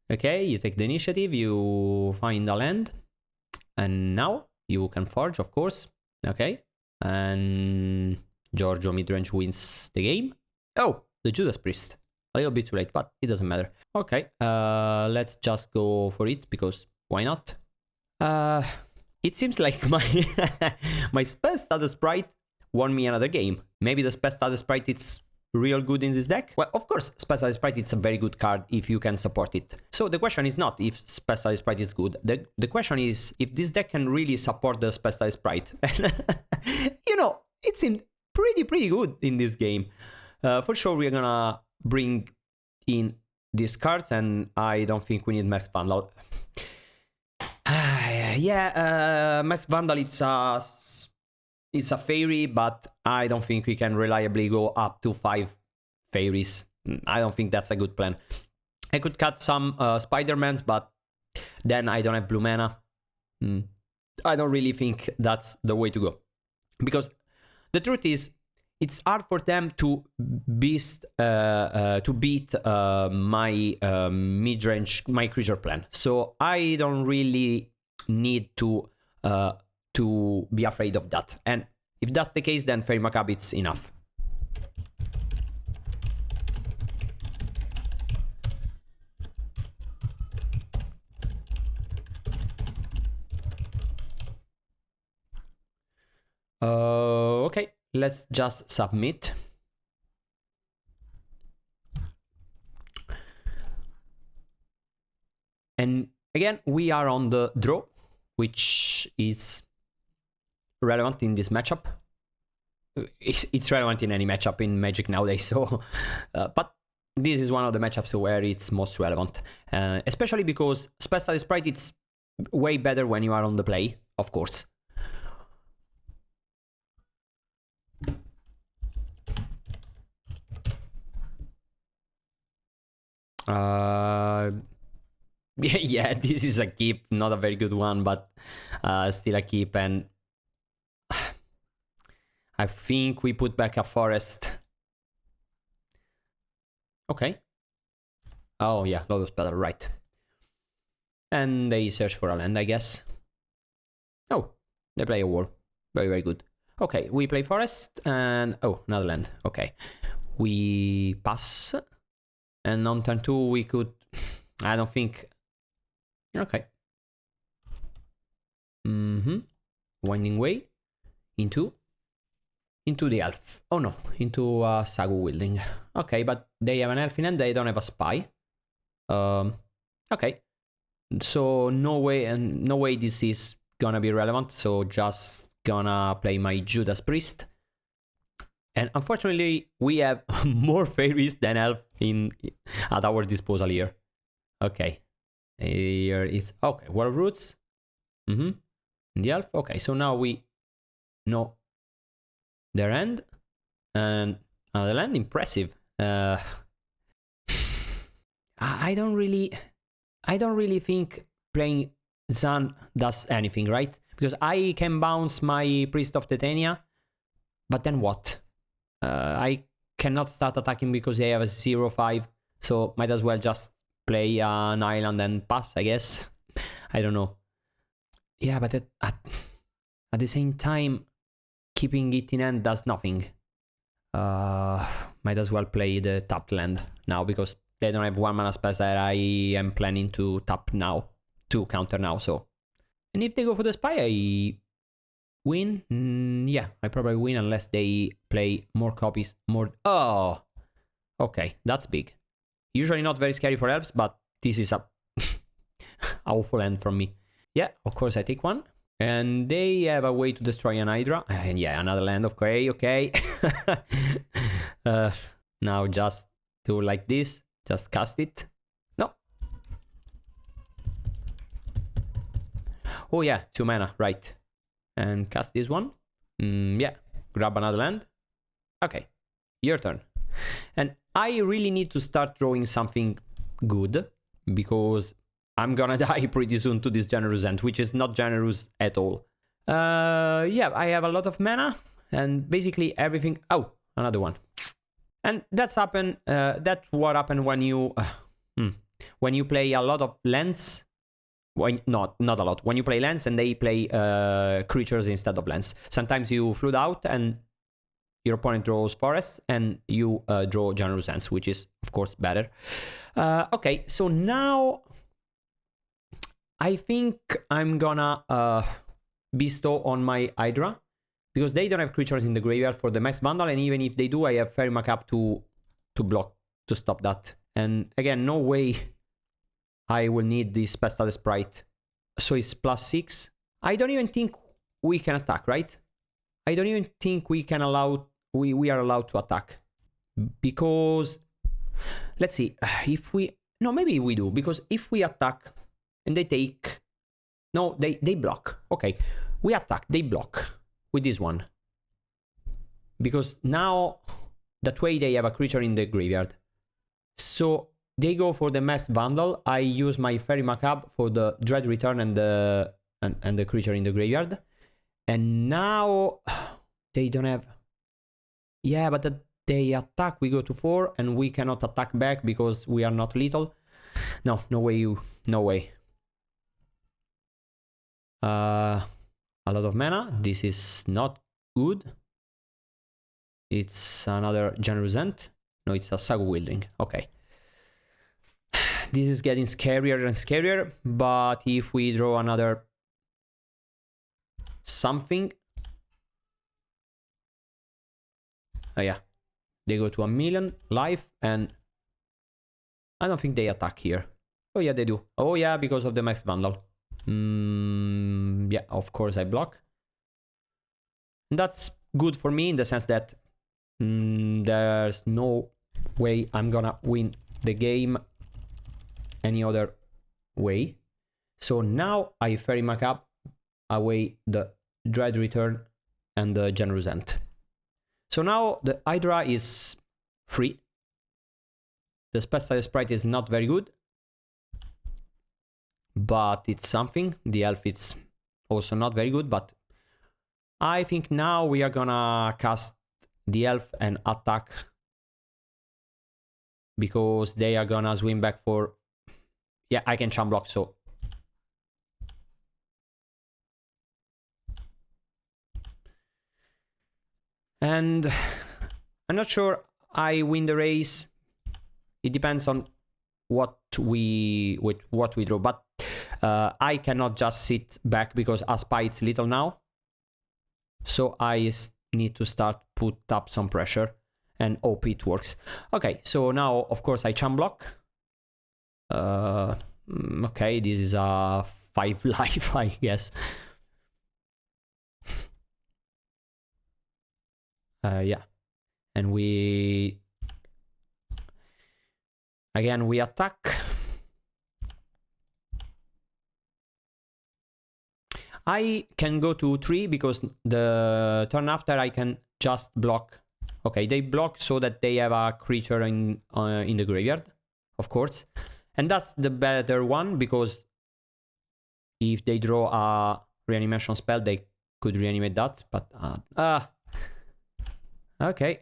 Okay, you take the initiative, you find a land, and now you can forge, of course. Okay, And Giorgio midrange wins the game. Oh, the Judas Priest. A little bit too late, but it doesn't matter. Okay, let's just go for it, because why not? It seems like my my Spellstutter Sprite won me another game. Maybe the Spellstutter Sprite is real good in this deck? Well, of course, Spellstutter Sprite is a very good card if you can support it. So the question is not if Spellstutter Sprite is good. The question is if this deck can really support the Spellstutter Sprite. You know, it seemed pretty good in this game. For sure, we're gonna bring in these cards, and I don't think we need Max Vandal. Yeah, Max Vandal, it's a Faerie, but I don't think we can reliably go up to 5 Faeries. I don't think that's a good plan. I could cut some Spider-Mans, but then I don't have blue mana. I don't really think that's the way to go. Because the truth is, it's hard for them to beat my mid-range, my creature plan. So I don't really need to be afraid of that. And if that's the case, then Faerie Macabre it's enough. Okay, let's just submit. And again, we are on the draw, which is relevant in this matchup. It's relevant in any matchup in Magic nowadays, so but this is one of the matchups where it's most relevant, especially because Spellstutter Sprite it's way better when you are on the play, of course. Yeah, this is a keep, not a very good one, but still a keep, and I think we put back a forest. Okay. Oh yeah, Lotus Petal, right. And they search for a land, I guess. Oh, they play a wall. Very good. Okay, we play forest, and oh, another land. Okay. We pass. And on turn 2 we could... I don't think... Okay. Winding Way. Into the elf. Oh no, into Sagu Wielding. Okay, but they have an elf in hand, they don't have a spy. Okay. So no way this is gonna be relevant, so just gonna play my Judas Priest. And unfortunately, we have more Faeries than elf at our disposal here. Okay. Here is... Okay, War of Roots. The elf. Okay, so now we know their end. And the land, impressive. I don't really think playing Zan does anything, right? Because I can bounce my Priest of Titania, but then what? I cannot start attacking because they have a 0/5, so might as well just play an island and pass, I guess. I don't know. Yeah, but at the same time, keeping it in hand does nothing. Might as well play the tapped land now, because they don't have 1 mana spells that I am planning to tap now, to counter now, so. And if they go for the spy, I win? Yeah, I probably win unless they play more copies, more... Oh! Okay, that's big. Usually not very scary for elves, but this is a awful end from me. Yeah, of course I take 1. And they have a way to destroy an Hydra. And yeah, another land, okay. Now just do like this. Just cast it. No. Oh yeah, 2 mana, right. And cast this one. Yeah, grab another land. Okay, your turn. And I really need to start drawing something good, because I'm gonna die pretty soon to this generous end, which is not generous at all. Yeah, I have a lot of mana, and basically everything... Oh, another one. And that's what happened when you play a lot of lands When, not a lot. When you play lands and they play creatures instead of lands. Sometimes you flood out and your opponent draws forests and you draw generous lands, which is, of course, better. Okay, so now I think I'm gonna bestow on my Hydra, because they don't have creatures in the graveyard for the max Vandal, and even if they do, I have Faerie mashup to block, to stop that. And again, no way I will need this Spellstutter Sprite. So it's +6. I don't even think we can attack, right? I don't even think we can allow... We are allowed to attack. Because... Let's see. If we... No, maybe we do. Because if we attack and they take... No, they block. Okay. We attack. They block with this one. Because now... That way they have a creature in the graveyard. So... They go for the masked Vandal. I use my Faerie mashup for the Dread Return and the creature in the graveyard. And now they don't have... Yeah, but they attack. We go to 4 and we cannot attack back because we are not lethal. No, no way. No way. A lot of mana. This is not good. It's another Generous Ant. No, it's a Saga Wielding. Okay. This is getting scarier and scarier, but if we draw another something... Oh yeah, they go to 1,000,000 life, and I don't think they attack here. Oh yeah, they do. Oh yeah, because of the max Vandal. Yeah, of course I block. And that's good for me in the sense that there's no way I'm gonna win the game any other way. So now I Faerie mashup away the Dread Return and the Generous Ant. So now the Hydra is free. The Spellstutter Sprite is not very good, but it's something. The Elf is also not very good, but I think now we are gonna cast the Elf and attack, because they are gonna swim back for... Yeah, I can charm block, so... And I'm not sure I win the race. It depends on what we draw, but I cannot just sit back because Aspa is little now. So I need to start put up some pressure and hope it works. Okay, so now of course I charm block. Okay, this is a 5 life, I guess. Yeah, and we again we attack. I can go to 3 because the turn after I can just block. Okay, they block so that they have a creature in the graveyard, of course. And that's the better one, because if they draw a reanimation spell, they could reanimate that. But okay.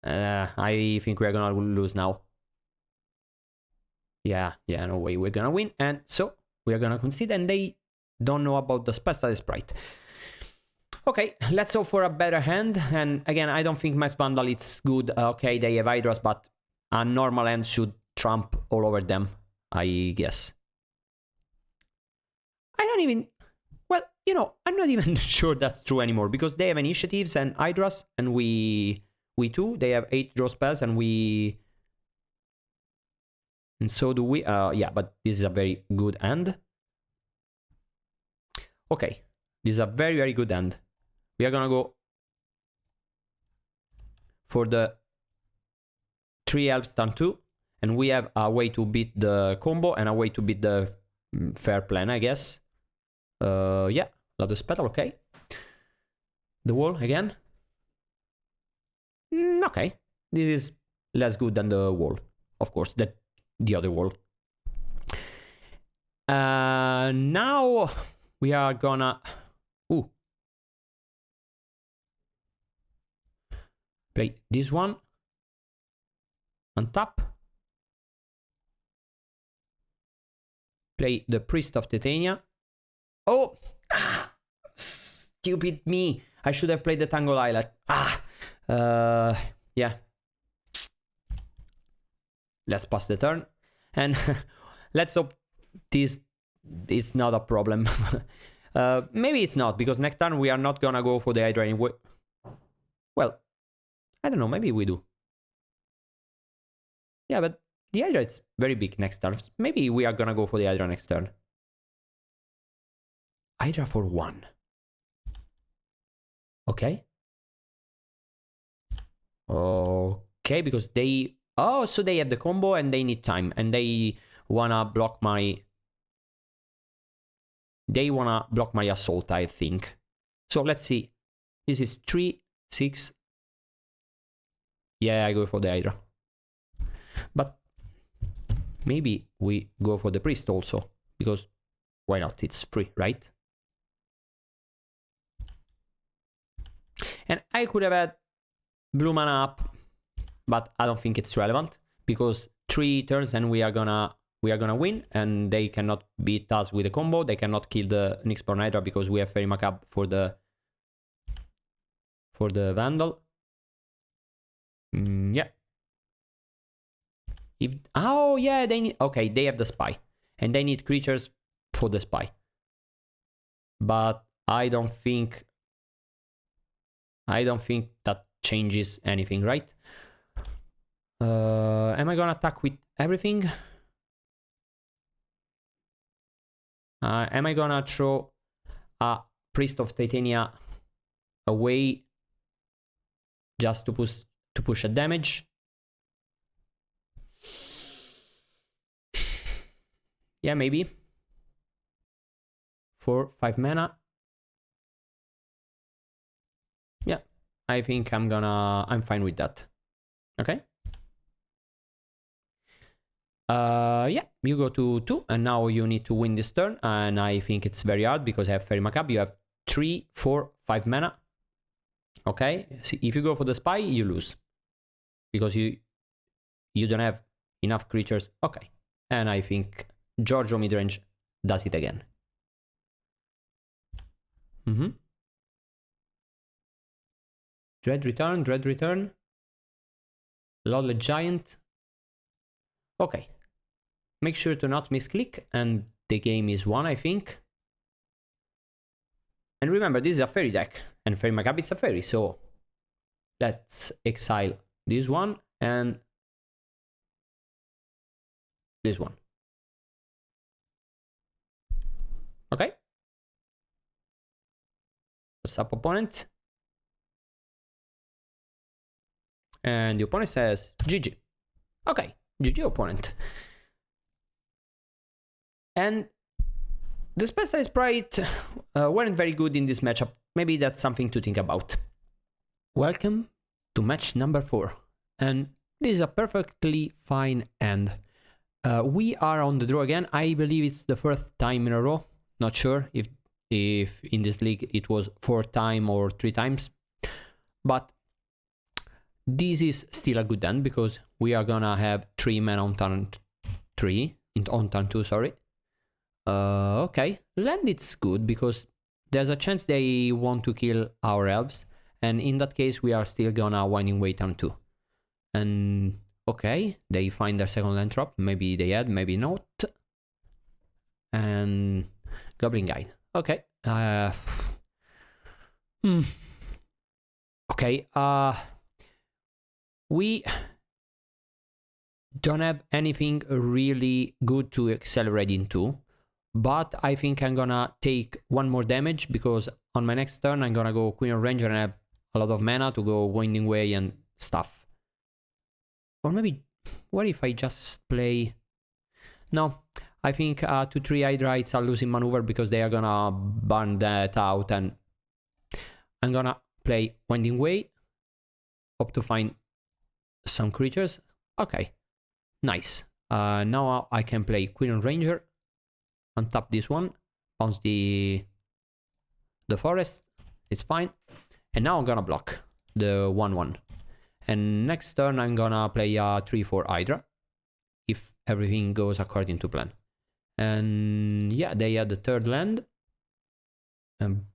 I think we're gonna lose now. Yeah, no way we're gonna win. And so we are gonna concede, and they don't know about the Spellstutter Sprite. Okay, let's hope for a better hand. And again, I don't think Mass Vandal is good. Okay, they have Hydras, but a normal hand should trump all over them, I guess. I don't even... Well, you know, I'm not even sure that's true anymore, because they have initiatives and Hydras, and we too. They have 8 draw spells, and we... And so do we. Yeah, but this is a very good hand. Okay, this is a very, very good hand. We are gonna go for the 3 Elves turn 2, and we have a way to beat the combo and a way to beat the fair plan, I guess. Yeah, Lotus Petal, okay. The wall again. Okay, this is less good than the wall, of course, that the other wall. Now we are gonna play this one. Untap. play the Priest of Titania. Oh! Stupid me. I should have played the Tangle Islet. Yeah. Let's pass the turn. And let's hope this is not a problem. Maybe it's not, because next turn we are not gonna go for the Hydra anyway. Well, I don't know, maybe we do. Yeah, but the Hydra is very big next turn. Maybe we are gonna go for the Hydra next turn. Hydra for 1. Okay. Okay, because they... Oh, so they have the combo and they need time. And they wanna block my... They wanna block my assault, I think. So let's see. This is 3, 6. Yeah, I go for the Hydra. But maybe we go for the Priest also. Because why not? It's free, right? And I could have had blue mana up, but I don't think it's relevant, because 3 turns and we are gonna win, and they cannot beat us with a combo. They cannot kill the Nyxborn Hydra because we have Faerie Macabre for the Vandal. Yeah. Oh yeah, they need... Okay, they have the Spy, and they need creatures for the Spy. But I don't think that changes anything, right? Am I gonna attack with everything? Am I gonna throw a Priest of Titania away just to push a damage? Yeah, maybe. 4, 5 mana. Yeah, I think I'm fine with that. Okay. Yeah, you go to 2, and now you need to win this turn, and I think it's very hard because I have Faerie Macabre. You have 3, 4, 5 mana. Okay, see, if you go for the Spy, you lose because you don't have enough creatures. Okay, and I think Giorgio midrange does it again. Dread Return. Lawless Giant. Okay. Make sure to not misclick, and the game is won, I think. And remember, this is a Faerie deck, and Faerie Macabre is a Faerie, so let's exile this one and this one. Okay. What's up, opponent? And the opponent says GG. Okay, GG opponent. And the Spellstutter Sprite weren't very good in this matchup. Maybe that's something to think about. Welcome to match number 4. And this is a perfectly fine end. We are on the draw again. I believe it's the 4th time in a row. Not sure if in this league it was 4th time or 3 times. But this is still a good end because we are gonna have 3 men on turn 3. On turn 2, sorry. Okay, land it's good because there's a chance they want to kill our elves, and in that case we are still gonna Winding Way turn 2. And okay, they find their second land drop. Maybe they had, maybe not. And Goblin Guide. Okay. Okay. We don't have anything really good to accelerate into, but I think I'm gonna take 1 more damage because on my next turn I'm gonna go Queen of Ranger and have a lot of mana to go Winding Way and stuff. Or maybe, what if I just play... No, I think 2-3 Hydra it's a losing maneuver because they are gonna burn that out, and I'm gonna play Winding Way, hope to find some creatures. Okay, nice. Now I can play Queen of Ranger, untap this one, bounce the forest, it's fine. And now I'm gonna block the 1-1. And next turn I'm gonna play a 3-4 Hydra, if everything goes according to plan. And yeah, they had the third land. And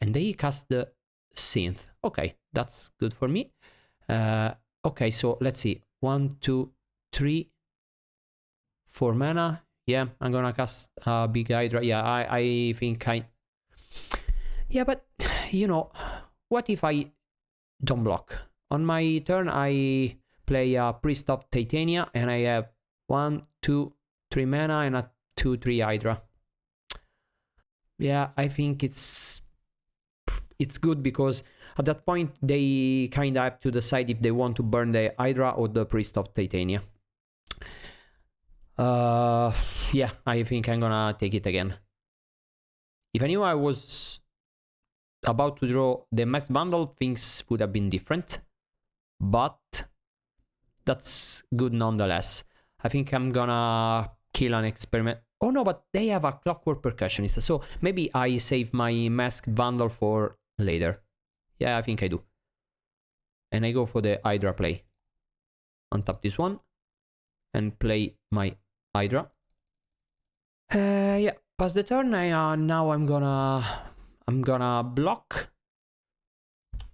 they cast the synth. Okay, that's good for me. Okay, so let's see. 1, 2, 3, 4 mana. Yeah, I'm gonna cast Big Hydra. Yeah, I think I... Yeah, but, you know, what if I don't block? On my turn, I play a Priest of Titania, and I have 1, 2, 3 mana and a 2, 3 Hydra. Yeah, I think it's good because at that point, they kind of have to decide if they want to burn the Hydra or the Priest of Titania. Yeah, I think I'm gonna take it again. If I knew I was about to draw the masked Vandal, things would have been different. But that's good nonetheless. I think I'm gonna kill an experiment. Oh no, but they have a Clockwork Percussionist, so maybe I save my masked Vandal for later. Yeah, I think I do. And I go for the Hydra play. Untap this one and play my Hydra. Yeah, pass the turn. Now I'm gonna block.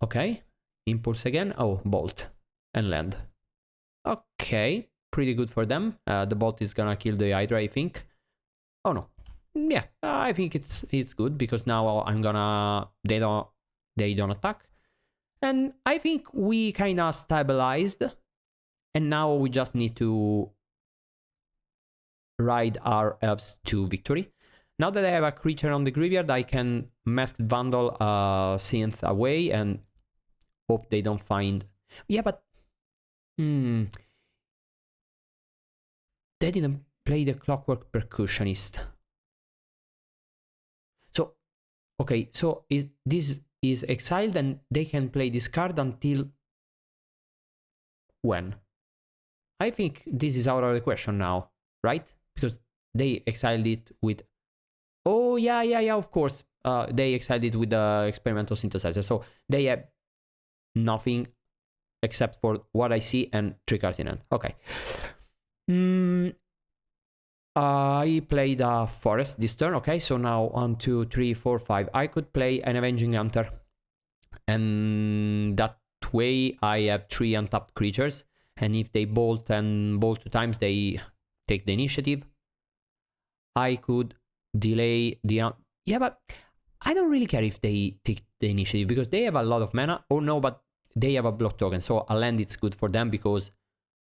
Okay, impulse again. Oh, bolt and land. Okay, pretty good for them. The bolt is gonna kill the Hydra, I think. Oh no, yeah, I think it's good because now I'm gonna they don't attack, and I think we kind of stabilized, and now we just need to ride our elves to victory. Now that I have a creature on the graveyard, I can masked Vandal synth away and hope they don't find. Yeah, but they didn't play the Clockwork Percussionist. So, okay, so this is exiled and they can play this card until when? I think this is out of the question now, right? Because they exiled it with... Oh, yeah, of course. They exiled it with the experimental synthesizer. So they have nothing except for what I see and 3 cards in hand. Okay. I played a forest this turn. Okay, so now 1, 2, 3, 4, 5. I could play an Avenging Hunter. And that way I have 3 untapped creatures. And if they bolt 2 times, they take the initiative. I could delay the... Yeah, but I don't really care if they take the initiative because they have a lot of mana. Oh no, but they have a block token. So a land it's good for them because...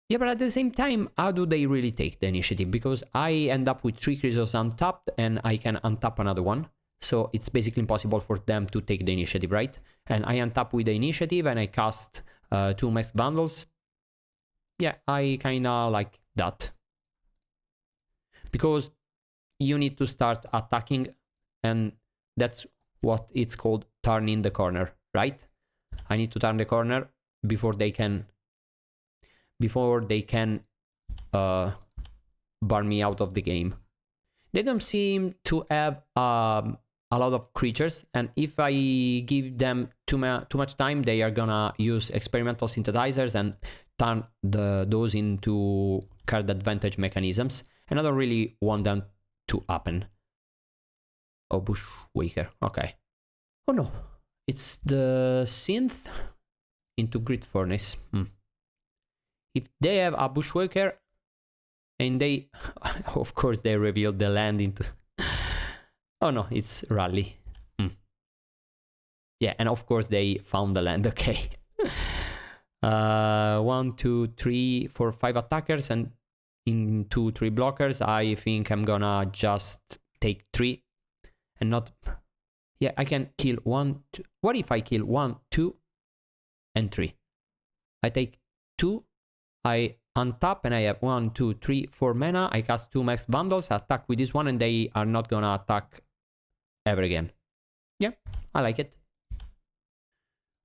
Yeah, but at the same time, how do they really take the initiative? Because I end up with 3 creatures untapped and I can untap another one. So it's basically impossible for them to take the initiative, right? And I untap with the initiative and I cast 2 masked bundles. Yeah, I kinda like that. Because you need to start attacking and that's what it's called turning the corner, right? I need to turn the corner before they can burn me out of the game. They don't seem to have a lot of creatures, and if I give them too much time, they are gonna use experimental synthesizers and turn those into card advantage mechanisms, and I don't really want them to happen. Oh, Bushwaker, okay. Oh no, it's the synth into Grid Furnace. If they have a Bushwaker, and they, of course, they revealed the land into... Oh no, it's Rally. Yeah, and of course they found the land, okay. 1, 2, 3, 4, 5 attackers and in 2, 3 blockers. I think I'm gonna just take 3 and not... Yeah, I can kill 1, 2. What if I kill 1, 2, and 3? I take 2. I untap and I have 1, 2, 3, 4 mana. I cast 2 masked bundles, attack with this one, and they are not gonna attack ever again. Yeah, I like it.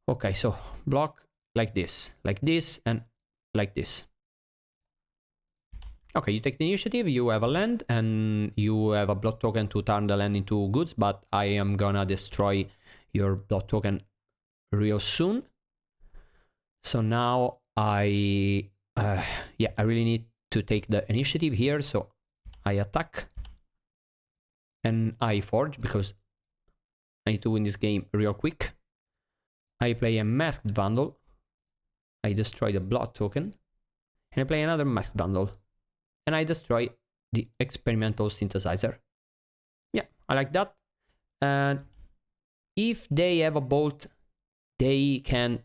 Okay, so block like this, and like this. Okay, you take the initiative, you have a land, and you have a block token to turn the land into goods, but I am gonna destroy your block token real soon. So now I really need to take the initiative here, so I attack and I forge because I need to win this game real quick. I play a masked Vandal. I destroy the blood token. And I play another masked Vandal. And I destroy the experimental synthesizer. Yeah, I like that. And if they have a bolt, they can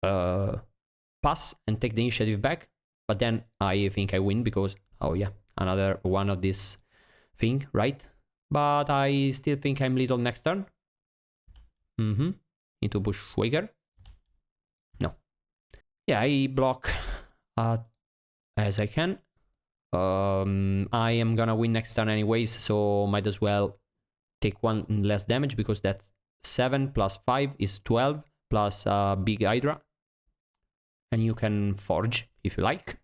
pass and take the initiative back. But then I think I win because, oh yeah, another one of this thing, right? But I still think I'm little next turn. Into Bushwaker. No. Yeah, I block as I can. I am gonna win next turn anyways, so might as well take one less damage because that's 7 plus 5 is 12 plus Big Hydra. And you can forge if you like.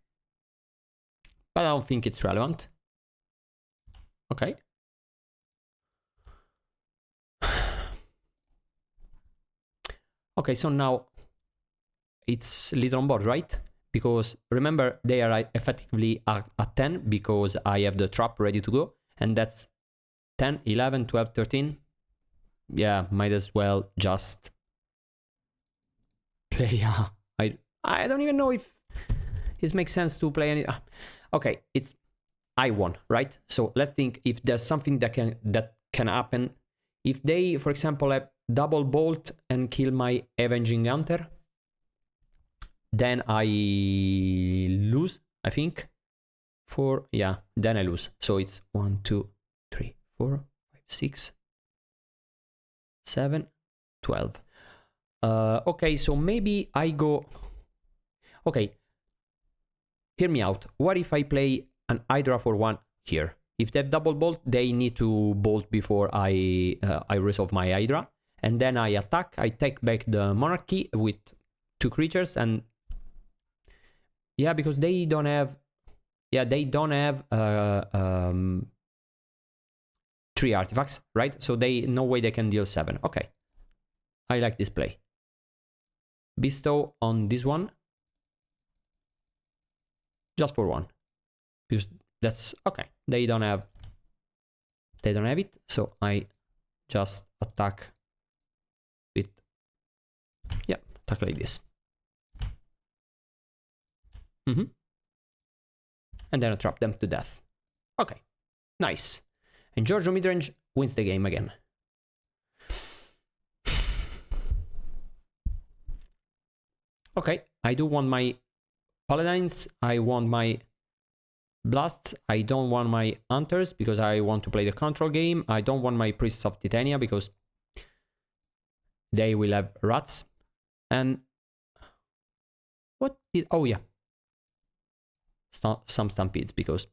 But I don't think it's relevant. Okay. Okay, so now it's little on board, right? Because remember, they are effectively at 10 because I have the trap ready to go. And that's 10, 11, 12, 13. Yeah, might as well just play. I don't even know if it makes sense to play any. Okay, it's I won, right? So let's think if there's something that can happen. If they, for example, have double bolt and kill my Avenging Hunter, then I lose, I think. Then I lose. So it's 1, 2, 3, 4, 5, 6, 7, 12. Okay, so maybe I go. Okay, hear me out. What if I play an Hydra for 1 here? If they have double bolt, they need to bolt before I resolve my Hydra. And then I attack, I take back the Monarchy with 2 creatures. And yeah, because they don't have... Yeah, they don't have 3 artifacts, right? So no way they can deal 7. Okay. I like this play. Bestow on this one. Just for 1. Because that's okay. They don't have it, so I just attack with attack like this. And then I trap them to death. Okay. Nice. And Giorgio midrange wins the game again. Okay, I do want my Paladins, I want my Blasts, I don't want my Hunters because I want to play the control game. I don't want my Priests of Titania because they will have rats. And what did... Oh yeah. Some Stampedes because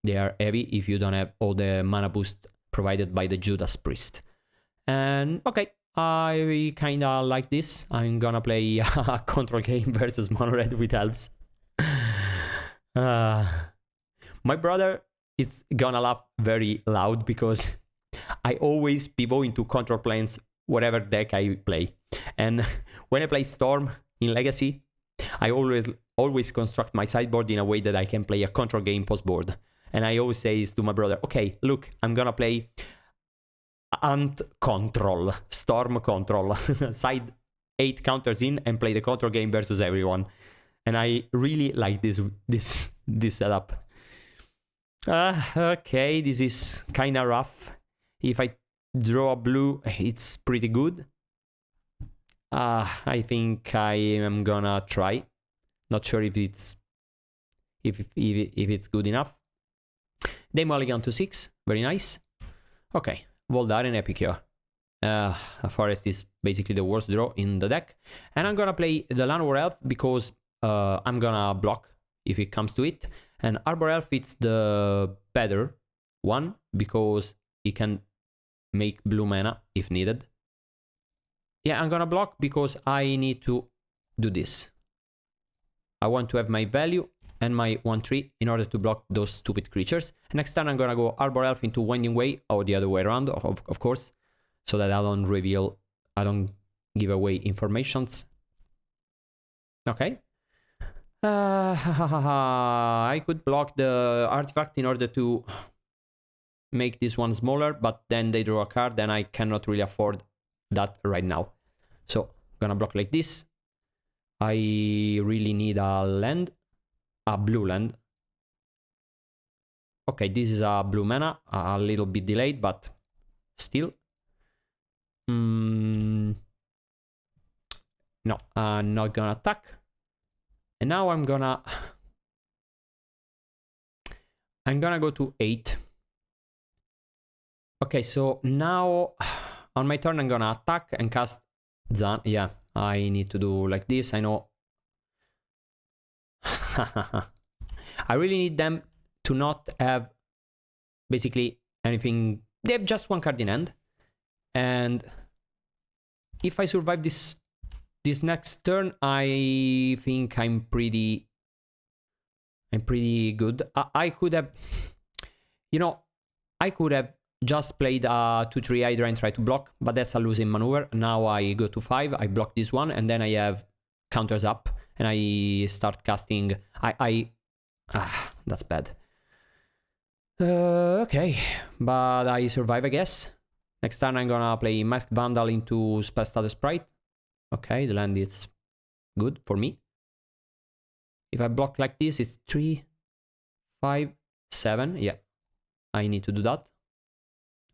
they are heavy if you don't have all the mana boost provided by the Judas Priest. And okay, I kinda like this. I'm gonna play a control game versus Mono Red with Elves. My brother is gonna laugh very loud because I always pivot into control planes whatever deck I play. And when I play Storm in Legacy, I always construct my sideboard in a way that I can play a control game post board. And I always say to my brother, okay, look, I'm gonna play Ant Control, Storm Control, side 8 counters in and play the control game versus everyone. And I really like this setup. Okay, this is kinda rough. If I draw a blue, it's pretty good. I think I am gonna try. Not sure if it's good enough. They mulligan to 6, very nice. Okay, Voldar and Epicure. A forest is basically the worst draw in the deck. And I'm gonna play the Llanowar Elf because I'm gonna block if it comes to it. And Arbor Elf, it's the better one because it can make blue mana if needed. Yeah, I'm gonna block because I need to do this. I want to have my value and my 1/3 in order to block those stupid creatures. And next time I'm gonna go Arbor Elf into Winding Way, or the other way around, of course, so that I don't give away informations. Okay. I could block the artifact in order to make this one smaller, but then they draw a card, then I cannot really afford that right now. So I'm gonna block like this. I really need a land, a blue land. Okay, this is a blue mana, a little bit delayed, but still. No, I'm not gonna attack. And now I'm gonna go to 8. Okay, so now on my turn I'm gonna attack and cast Zan. Yeah, I need to do like this, I know. I really need them to not have basically anything. They have just one card in hand. And if I survive this next turn, I think I'm pretty good. I could have, you know, I could have just played a 2/3 Hydra and try to block, but that's a losing maneuver. Now I go to 5, I block this one, and then I have counters up, and I start casting. That's bad. Okay, but I survive, I guess. Next turn I'm gonna play Masked Vandal into Spellstutter Sprite. Okay, the land is good for me. If I block like this, it's 3, 5, 7. Yeah, I need to do that.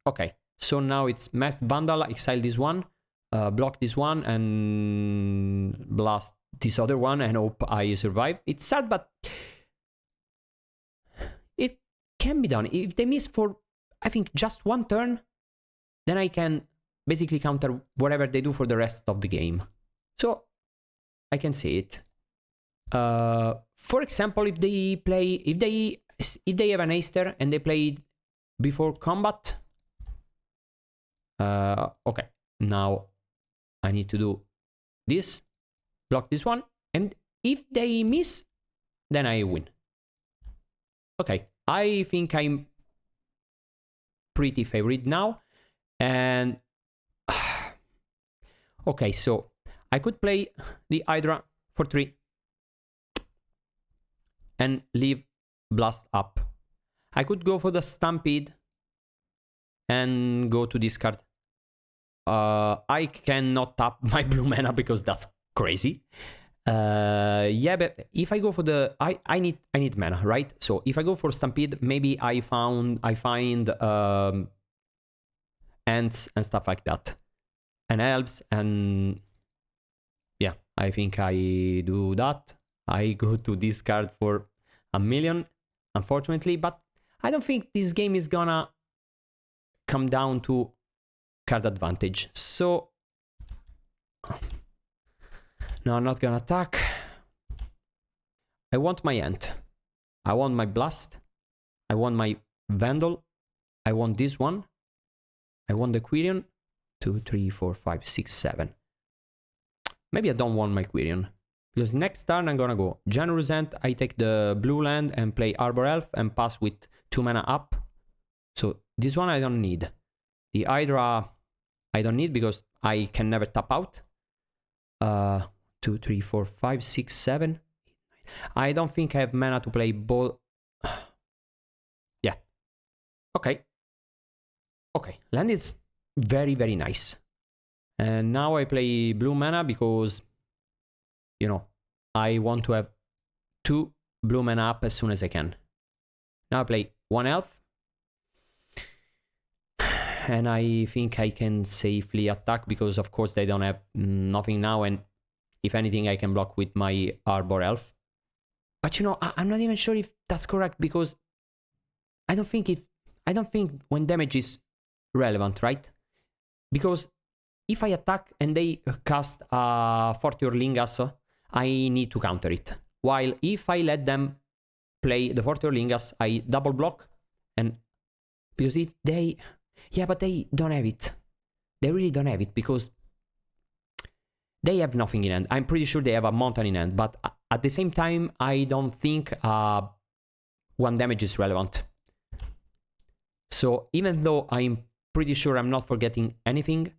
Okay, so now it's Masked Vandal, exile this one, block this one, and blast this other one, and hope I survive. It's sad, but it can be done. If they miss for, I think, just one turn, then I can basically counter whatever they do for the rest of the game. So I can see it. For example, if they have an Aster and they played before combat. Okay, now I need to do this, block this one, and if they miss, then I win. Okay, I think I'm pretty favored now. And okay, so I could play the Hydra for 3 and leave Blast up. I could go for the Stampede and go to discard. I cannot tap my blue mana because that's crazy. Yeah, but if I go for the I need mana, right? So if I go for Stampede, maybe I find ants and stuff like that, and elves, and yeah, I think I do that. I go to discard for 1,000,000, unfortunately, but I don't think this game is gonna come down to card advantage. So no, I'm not gonna attack. I want my ant, I want my blast, I want my vandal, I want this one, I want the Quirion. 2, 3, 4, 5, 6, 7. Maybe I don't want my Quirion, because next turn I'm gonna go Generous Ant, I take the blue land and play Arbor Elf and pass with 2 mana up. So this one I don't need. The Hydra I don't need because I can never tap out. 2, 3, 4, 5, 6, 7. I don't think I have mana to play ball. Yeah. Okay. Okay, land is very, very nice. And now I play blue mana because, you know, I want to have 2 blue mana up as soon as I can. Now I play 1 elf. And I think I can safely attack because, of course, they don't have nothing now. And if anything, I can block with my Arbor Elf. But, you know, I'm not even sure if that's correct because I don't think when damage is relevant, right? Because if I attack and they cast a Forte Orlingas, I need to counter it. While if I let them play the Forte Orlingas, I double block. And because if they... Yeah, but they don't have it. They really don't have it because they have nothing in hand. I'm pretty sure they have a mountain in hand, but at the same time, I don't think 1 damage is relevant. So even though I'm pretty sure I'm not forgetting anything,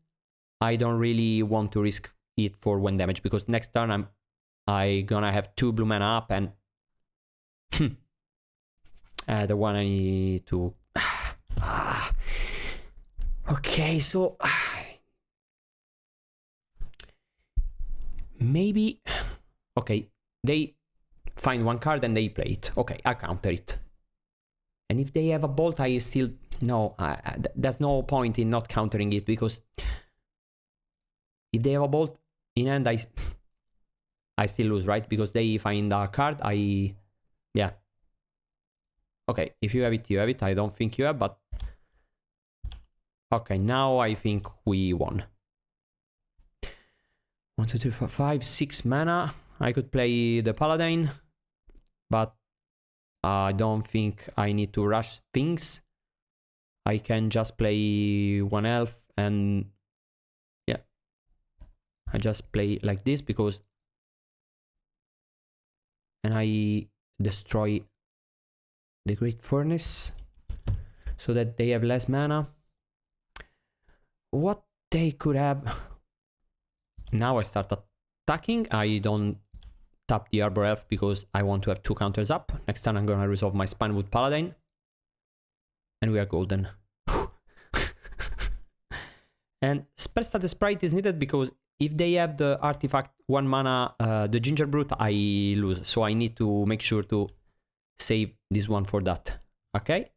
I don't really want to risk it for 1 damage because next turn I gonna have 2 blue mana up and the one I need to Okay, so maybe, okay, they find one card and they play it. Okay, I counter it. And if they have a bolt, I still, no, there's no point in not countering it, because if they have a bolt in hand, I still lose, right? Because they find a card, yeah. Okay, if you have it, you have it. I don't think you have, but okay, now I think we won. 1, 2, 3, 4, 5, 6 mana. I could play the Paladin, but I don't think I need to rush things. I can just play one elf and yeah, I just play like this because, and I destroy the Great Furnace so that they have less mana. What they could have, now I start attacking. I don't tap the Arbor Elf because I want to have 2 counters up. Next turn I'm gonna resolve my Spinewood Paladin. And we are golden. And Spellstutter Sprite is needed because if they have the artifact 1 mana, the Ginger Brute, I lose. So I need to make sure to save this one for that. Okay.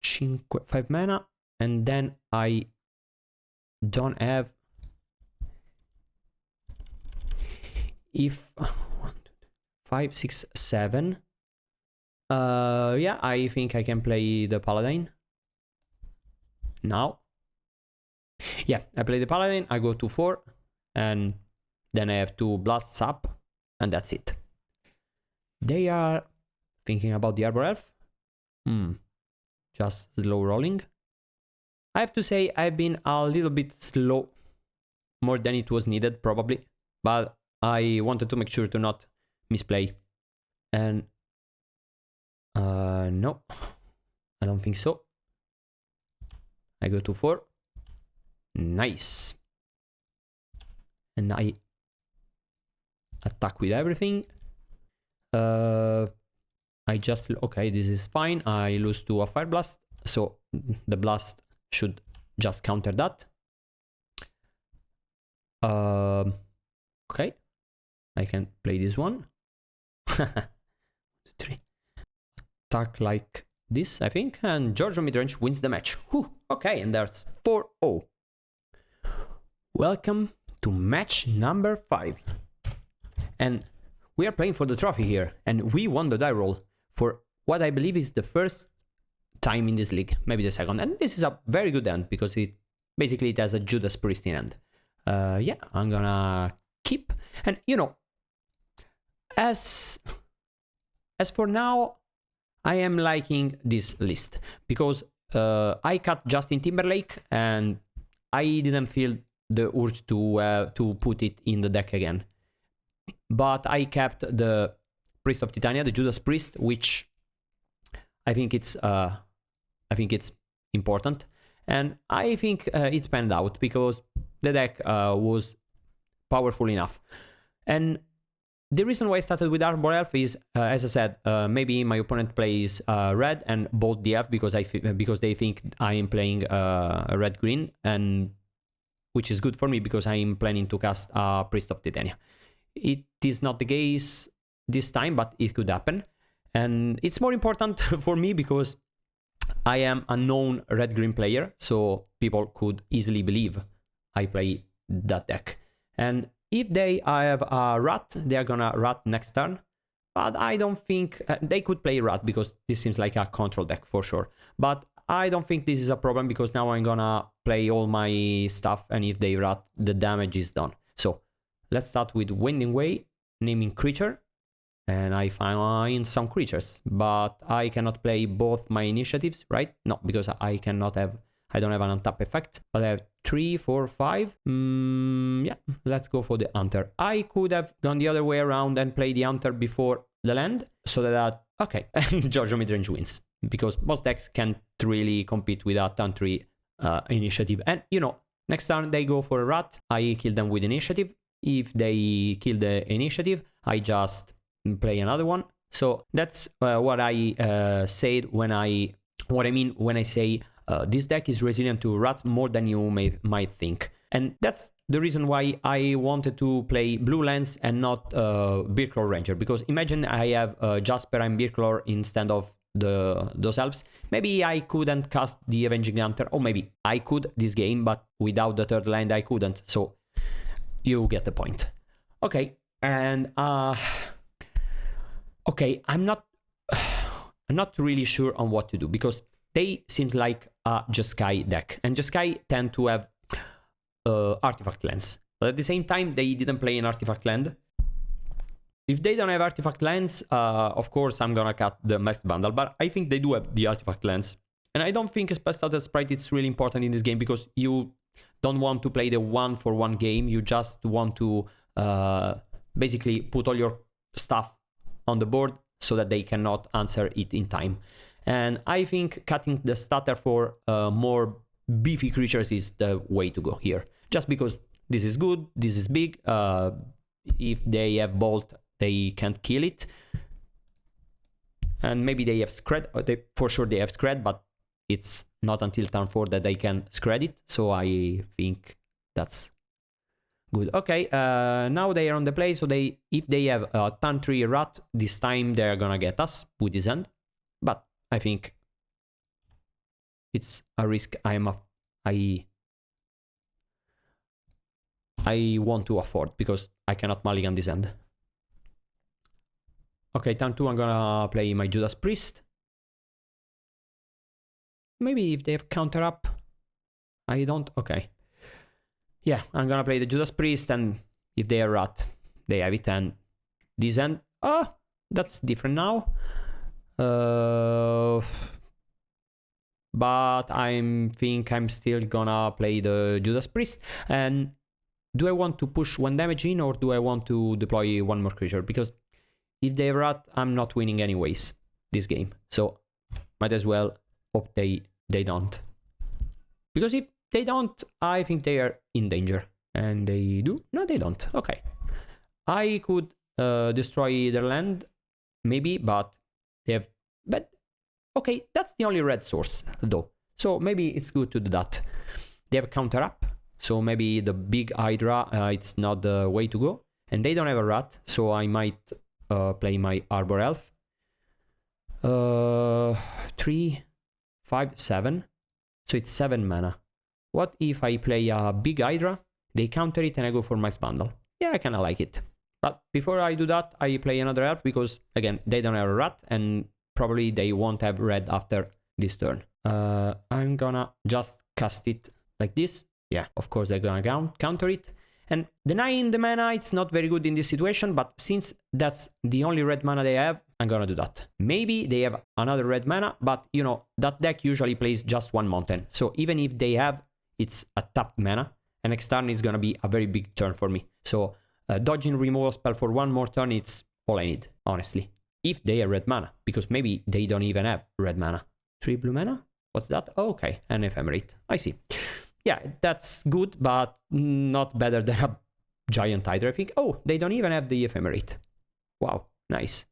5 mana. And then I don't have... If... 5, 6, 7... yeah, I think I can play the Paladin. Now. Yeah, I play the Paladin, I go to 4, and then I have 2 blasts up, and that's it. They are thinking about the Arbor Elf. Just slow rolling. I have to say I've been a little bit slow, more than it was needed probably, but I wanted to make sure to not misplay. And no, I don't think so. I go to 4. Nice. And I attack with everything. I just, okay, this is fine. I lose to a Fire Blast, so the blast should just counter that. Okay, I can play this one. 2, 3. Attack like this, I think, and Giorgio Midrange wins the match. Whew. Okay, and that's 4-0. Welcome to match number 5. And we are playing for the trophy here, and we won the die roll for what I believe is the first time in this league, maybe the second. And this is a very good end because it has a Judas Priest in hand. Yeah, I'm gonna keep. And you know, as for now, I am liking this list because I cut Justin Timberlake and I didn't feel the urge to put it in the deck again. But I kept the Priest of Titania, the Judas Priest, which I think it's important, and I think it panned out because the deck was powerful enough. And the reason why I started with Arbor Elf is, as I said, maybe my opponent plays red and both the elf because they think I am playing red green, and which is good for me because I am planning to cast a Priest of Titania. It is not the case this time, but it could happen, and it's more important for me because I am a known red green player, so people could easily believe I play that deck. And if they have a rat, they are gonna rat next turn. But I don't think they could play rat because this seems like a control deck for sure. But I don't think this is a problem because now I'm gonna play all my stuff, and if they rat, the damage is done. So let's start with Winding Way, naming creature, and I find some creatures, but I cannot play both my initiatives, right? No, because I don't have an untap effect, but I have 3, 4, 5. Yeah, let's go for the Hunter. I could have gone the other way around and play the Hunter before the land, so that, okay, and Giorgio Midrange wins, because most decks can't really compete with a turn 3 initiative. And, you know, next turn they go for a rat, I kill them with initiative. If they kill the initiative, I just play another one. So that's what I said when I say this deck is resilient to rats more than you might think. And that's the reason why I wanted to play blue lands and not Birchlore Ranger. Because imagine I have Jasper and Birchlore instead of those elves. Maybe I couldn't cast the Avenging Hunter, or maybe I could this game, but without the third land I couldn't. So you get the point. Okay, and okay, I'm not really sure on what to do, because they seem like a Jeskai deck, and Jeskai tend to have artifact lands, but at the same time they didn't play an artifact land. If they don't have artifact lands, of course I'm gonna cut the masked Vandal, but I think they do have the artifact lands, and I don't think a Spellstutter Sprite is really important in this game, because you don't want to play the 1-for-1 game. You just want to basically put all your stuff on the board so that they cannot answer it in time. And I think cutting the stutter for more beefy creatures is the way to go here, just because this is good, this is big. If they have bolt, they can't kill it, and maybe they have scred. For sure they have scred, but it's not until turn 4 that they can scred it, so I think that's good. Okay, now they are on the play, so if they have a turn 3 rat, this time they're gonna get us with this end, but I think it's a risk I want to afford, because I cannot mulligan this end. Okay, turn 2 I'm gonna play my Judas Priest. Maybe if they have counter up, I don't. Okay, yeah, I'm gonna play the Judas Priest, and if they are rat, they have it, and this end, oh, that's different now. But I think I'm still gonna play the Judas Priest. And do I want to push 1 damage in, or do I want to deploy 1 more creature? Because if they rat, I'm not winning anyways this game, so might as well hope they don't. Because if they don't, I think they are in danger. And they do? No, they don't. Okay, I could destroy their land maybe, but they have. But okay, that's the only red source though, so maybe it's good to do that. They have counter up, so maybe the big Hydra, it's not the way to go. And they don't have a rat, so I might play my Arbor Elf. 3, 5, 7. So it's 7 mana. What if I play a big Hydra, they counter it, and I go for my Vandal? Yeah, I kinda like it. But before I do that, I play another elf, because again, they don't have a rat, and probably they won't have red after this turn. I'm gonna just cast it like this. Yeah, of course they're gonna counter it. And denying the mana, it's not very good in this situation, but since that's the only red mana they have, I'm gonna do that. Maybe they have another red mana, but you know, that deck usually plays just 1 mountain. So even if they have, it's a tapped mana, and next turn is gonna be a very big turn for me. So dodging removal spell for 1 more turn, it's all I need, honestly. If they have red mana, because maybe they don't even have red mana. 3 blue mana? What's that? Oh, okay, an ephemerate. I see. Yeah, that's good, but not better than a giant Hydra, I think. Oh, they don't even have the ephemerate. Wow, nice.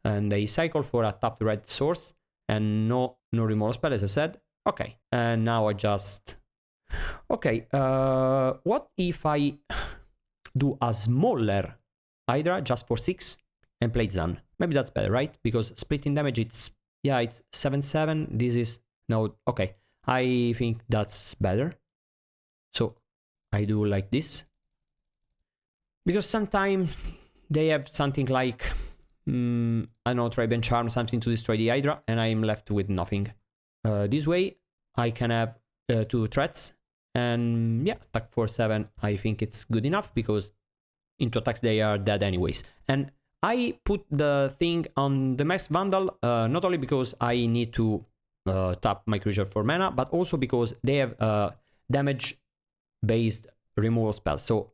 And they cycle for a tapped red source, and no removal spell, as I said. Okay, and now I just... Okay, what if I do a smaller Hydra just for 6 and play Zan? Maybe that's better, right? Because splitting damage, it's... Yeah, it's 7-7. This is... No, okay. I think that's better. So I do like this. Because sometimes they have something like... I don't know, Tribe and Charm, something to destroy the Hydra, and I'm left with nothing. This way, I can have 2 threats. And yeah, attack for 7, I think it's good enough, because into attacks they are dead anyways. And I put the thing on the Masked Vandal, not only because I need to tap my creature for mana, but also because they have damage-based removal spells. So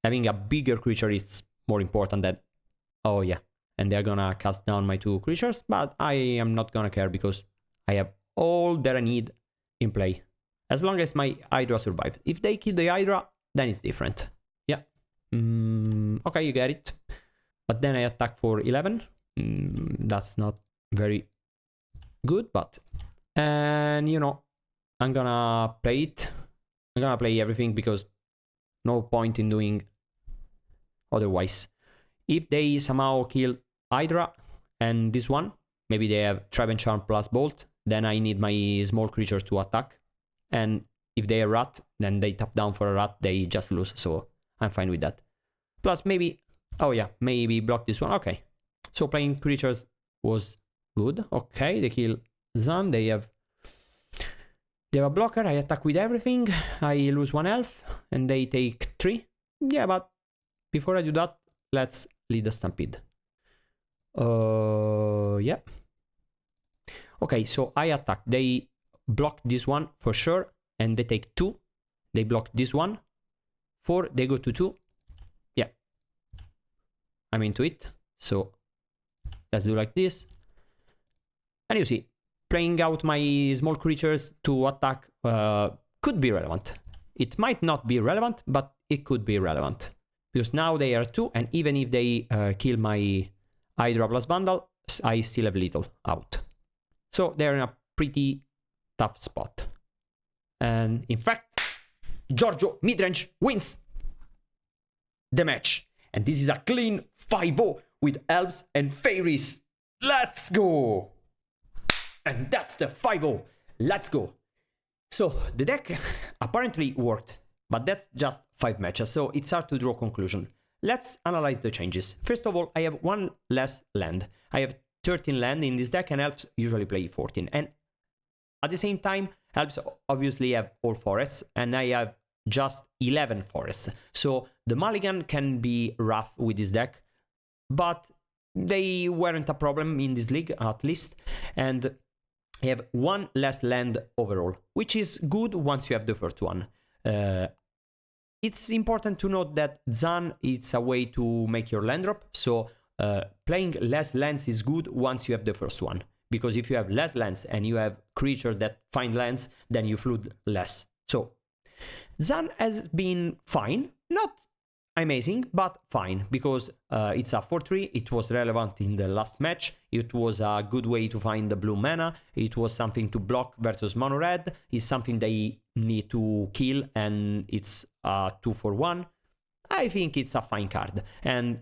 having a bigger creature is more important than... Oh yeah, and they're gonna cast down my 2 creatures, but I am not gonna care, because I have all that I need in play. As long as my Hydra survive. If they kill the Hydra, then it's different. Yeah. Okay, you get it. But then I attack for 11. That's not very good, but... And, you know, I'm gonna play it. I'm gonna play everything because no point in doing otherwise. If they somehow kill Hydra and this one, maybe they have Tribe and Charm plus Bolt, then I need my small creature to attack. And if they are Rat, then they tap down for a Rat, they just lose, so I'm fine with that. Plus maybe, oh yeah, maybe block this one, okay. So playing creatures was good, okay, they kill Zan, they have a blocker, I attack with everything, I lose 1 elf, and they take 3. Yeah, but before I do that, let's lead the Stampede. Yeah. Okay, so I attack. They block this one for sure, and they take 2. They block this one. 4, they go to 2. Yeah. I'm into it. So let's do like this. And you see, playing out my small creatures to attack could be relevant. It might not be relevant, but it could be relevant. Because now they are 2, and even if they kill my Hydra plus Vandal, I still have little out. So they're in a pretty tough spot. And in fact, Giorgio midrange wins the match. And this is a clean 5-0 with Elves and Faeries. Let's go! And that's the 5-0. Let's go. So the deck apparently worked, but that's just 5 matches, so it's hard to draw a conclusion. Let's analyze the changes. First of all, I have 1 less land. I have 13 land in this deck, and Elves usually play 14. And at the same time, Elves obviously have all forests, and I have just 11 forests. So the mulligan can be rough with this deck, but they weren't a problem in this league, at least. And I have 1 less land overall, which is good once you have the first one. It's important to note that Zan is a way to make your land drop, so playing less lands is good once you have the first one. Because if you have less lands and you have creatures that find lands, then you flood less. So Zan has been fine, not amazing, but fine, because it's a 4-3, it was relevant in the last match, it was a good way to find the blue mana, it was something to block versus mono red, it's something they need to kill, and it's a 2-for-1. I think it's a fine card, and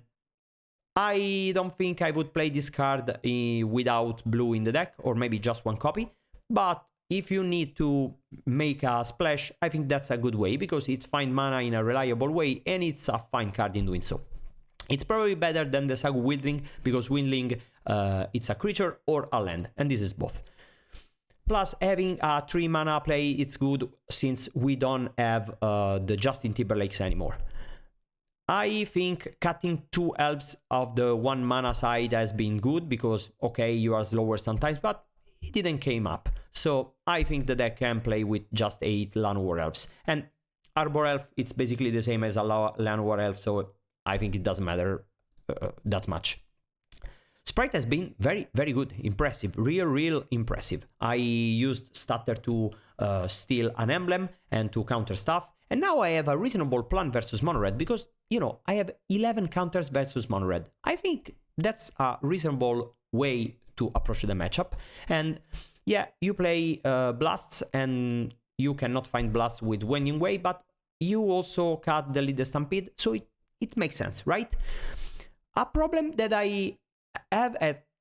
I don't think I would play this card without blue in the deck, or maybe just 1 copy, but if you need to make a splash, I think that's a good way, because it's find mana in a reliable way, and it's a fine card in doing so. It's probably better than the Sagu Wildling, because Wildling, it's a creature or a land, and this is both. Plus, having a 3 mana play, it's good, since we don't have the Justin Timberlakes anymore. I think cutting 2 elves of the 1 mana side has been good, because, okay, you are slower sometimes, but it didn't came up. So I think the deck can play with just 8 Llanowar elves. And Arbor Elf, it's basically the same as a Llanowar elf, so I think it doesn't matter that much. Sprite has been very, very good, impressive, real impressive. I used Stutter to steal an emblem and to counter stuff, and now I have a reasonable plan versus mono red, because, you know, I have 11 counters versus mono red. I think that's a reasonable way to approach the matchup. And yeah, you play blasts, and you cannot find blasts with Wending Way, but you also cut the lead Stampede, so it makes sense, right? A problem that I have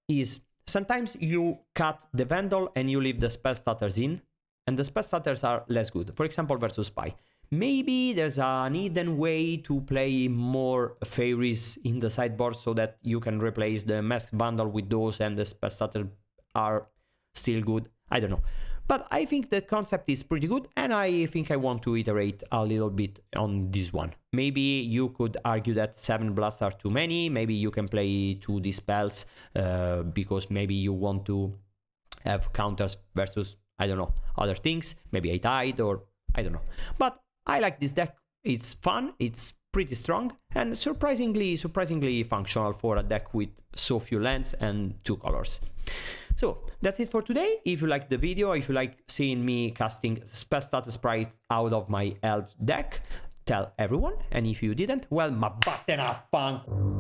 is sometimes you cut the Vandal and you leave the Spellstutters in, and the Spellstutters are less good. For example, versus Spy. Maybe there's an hidden way to play more Faeries in the sideboard so that you can replace the Masked Vandal with those, and the Spellstutter are still good. I don't know. But I think the concept is pretty good, and I think I want to iterate a little bit on this one. Maybe you could argue that 7 blasts are too many. Maybe you can play 2 dispels because maybe you want to have counters versus, I don't know, other things. Maybe a Tide, or I don't know. But I like this deck. It's fun, it's pretty strong, and surprisingly functional for a deck with so few lands and 2 colors. So that's it for today. If you like the video, if you like seeing me casting Spellstutter Sprite out of my Elf deck, tell everyone. And if you didn't, well, ma vattene a fanculo.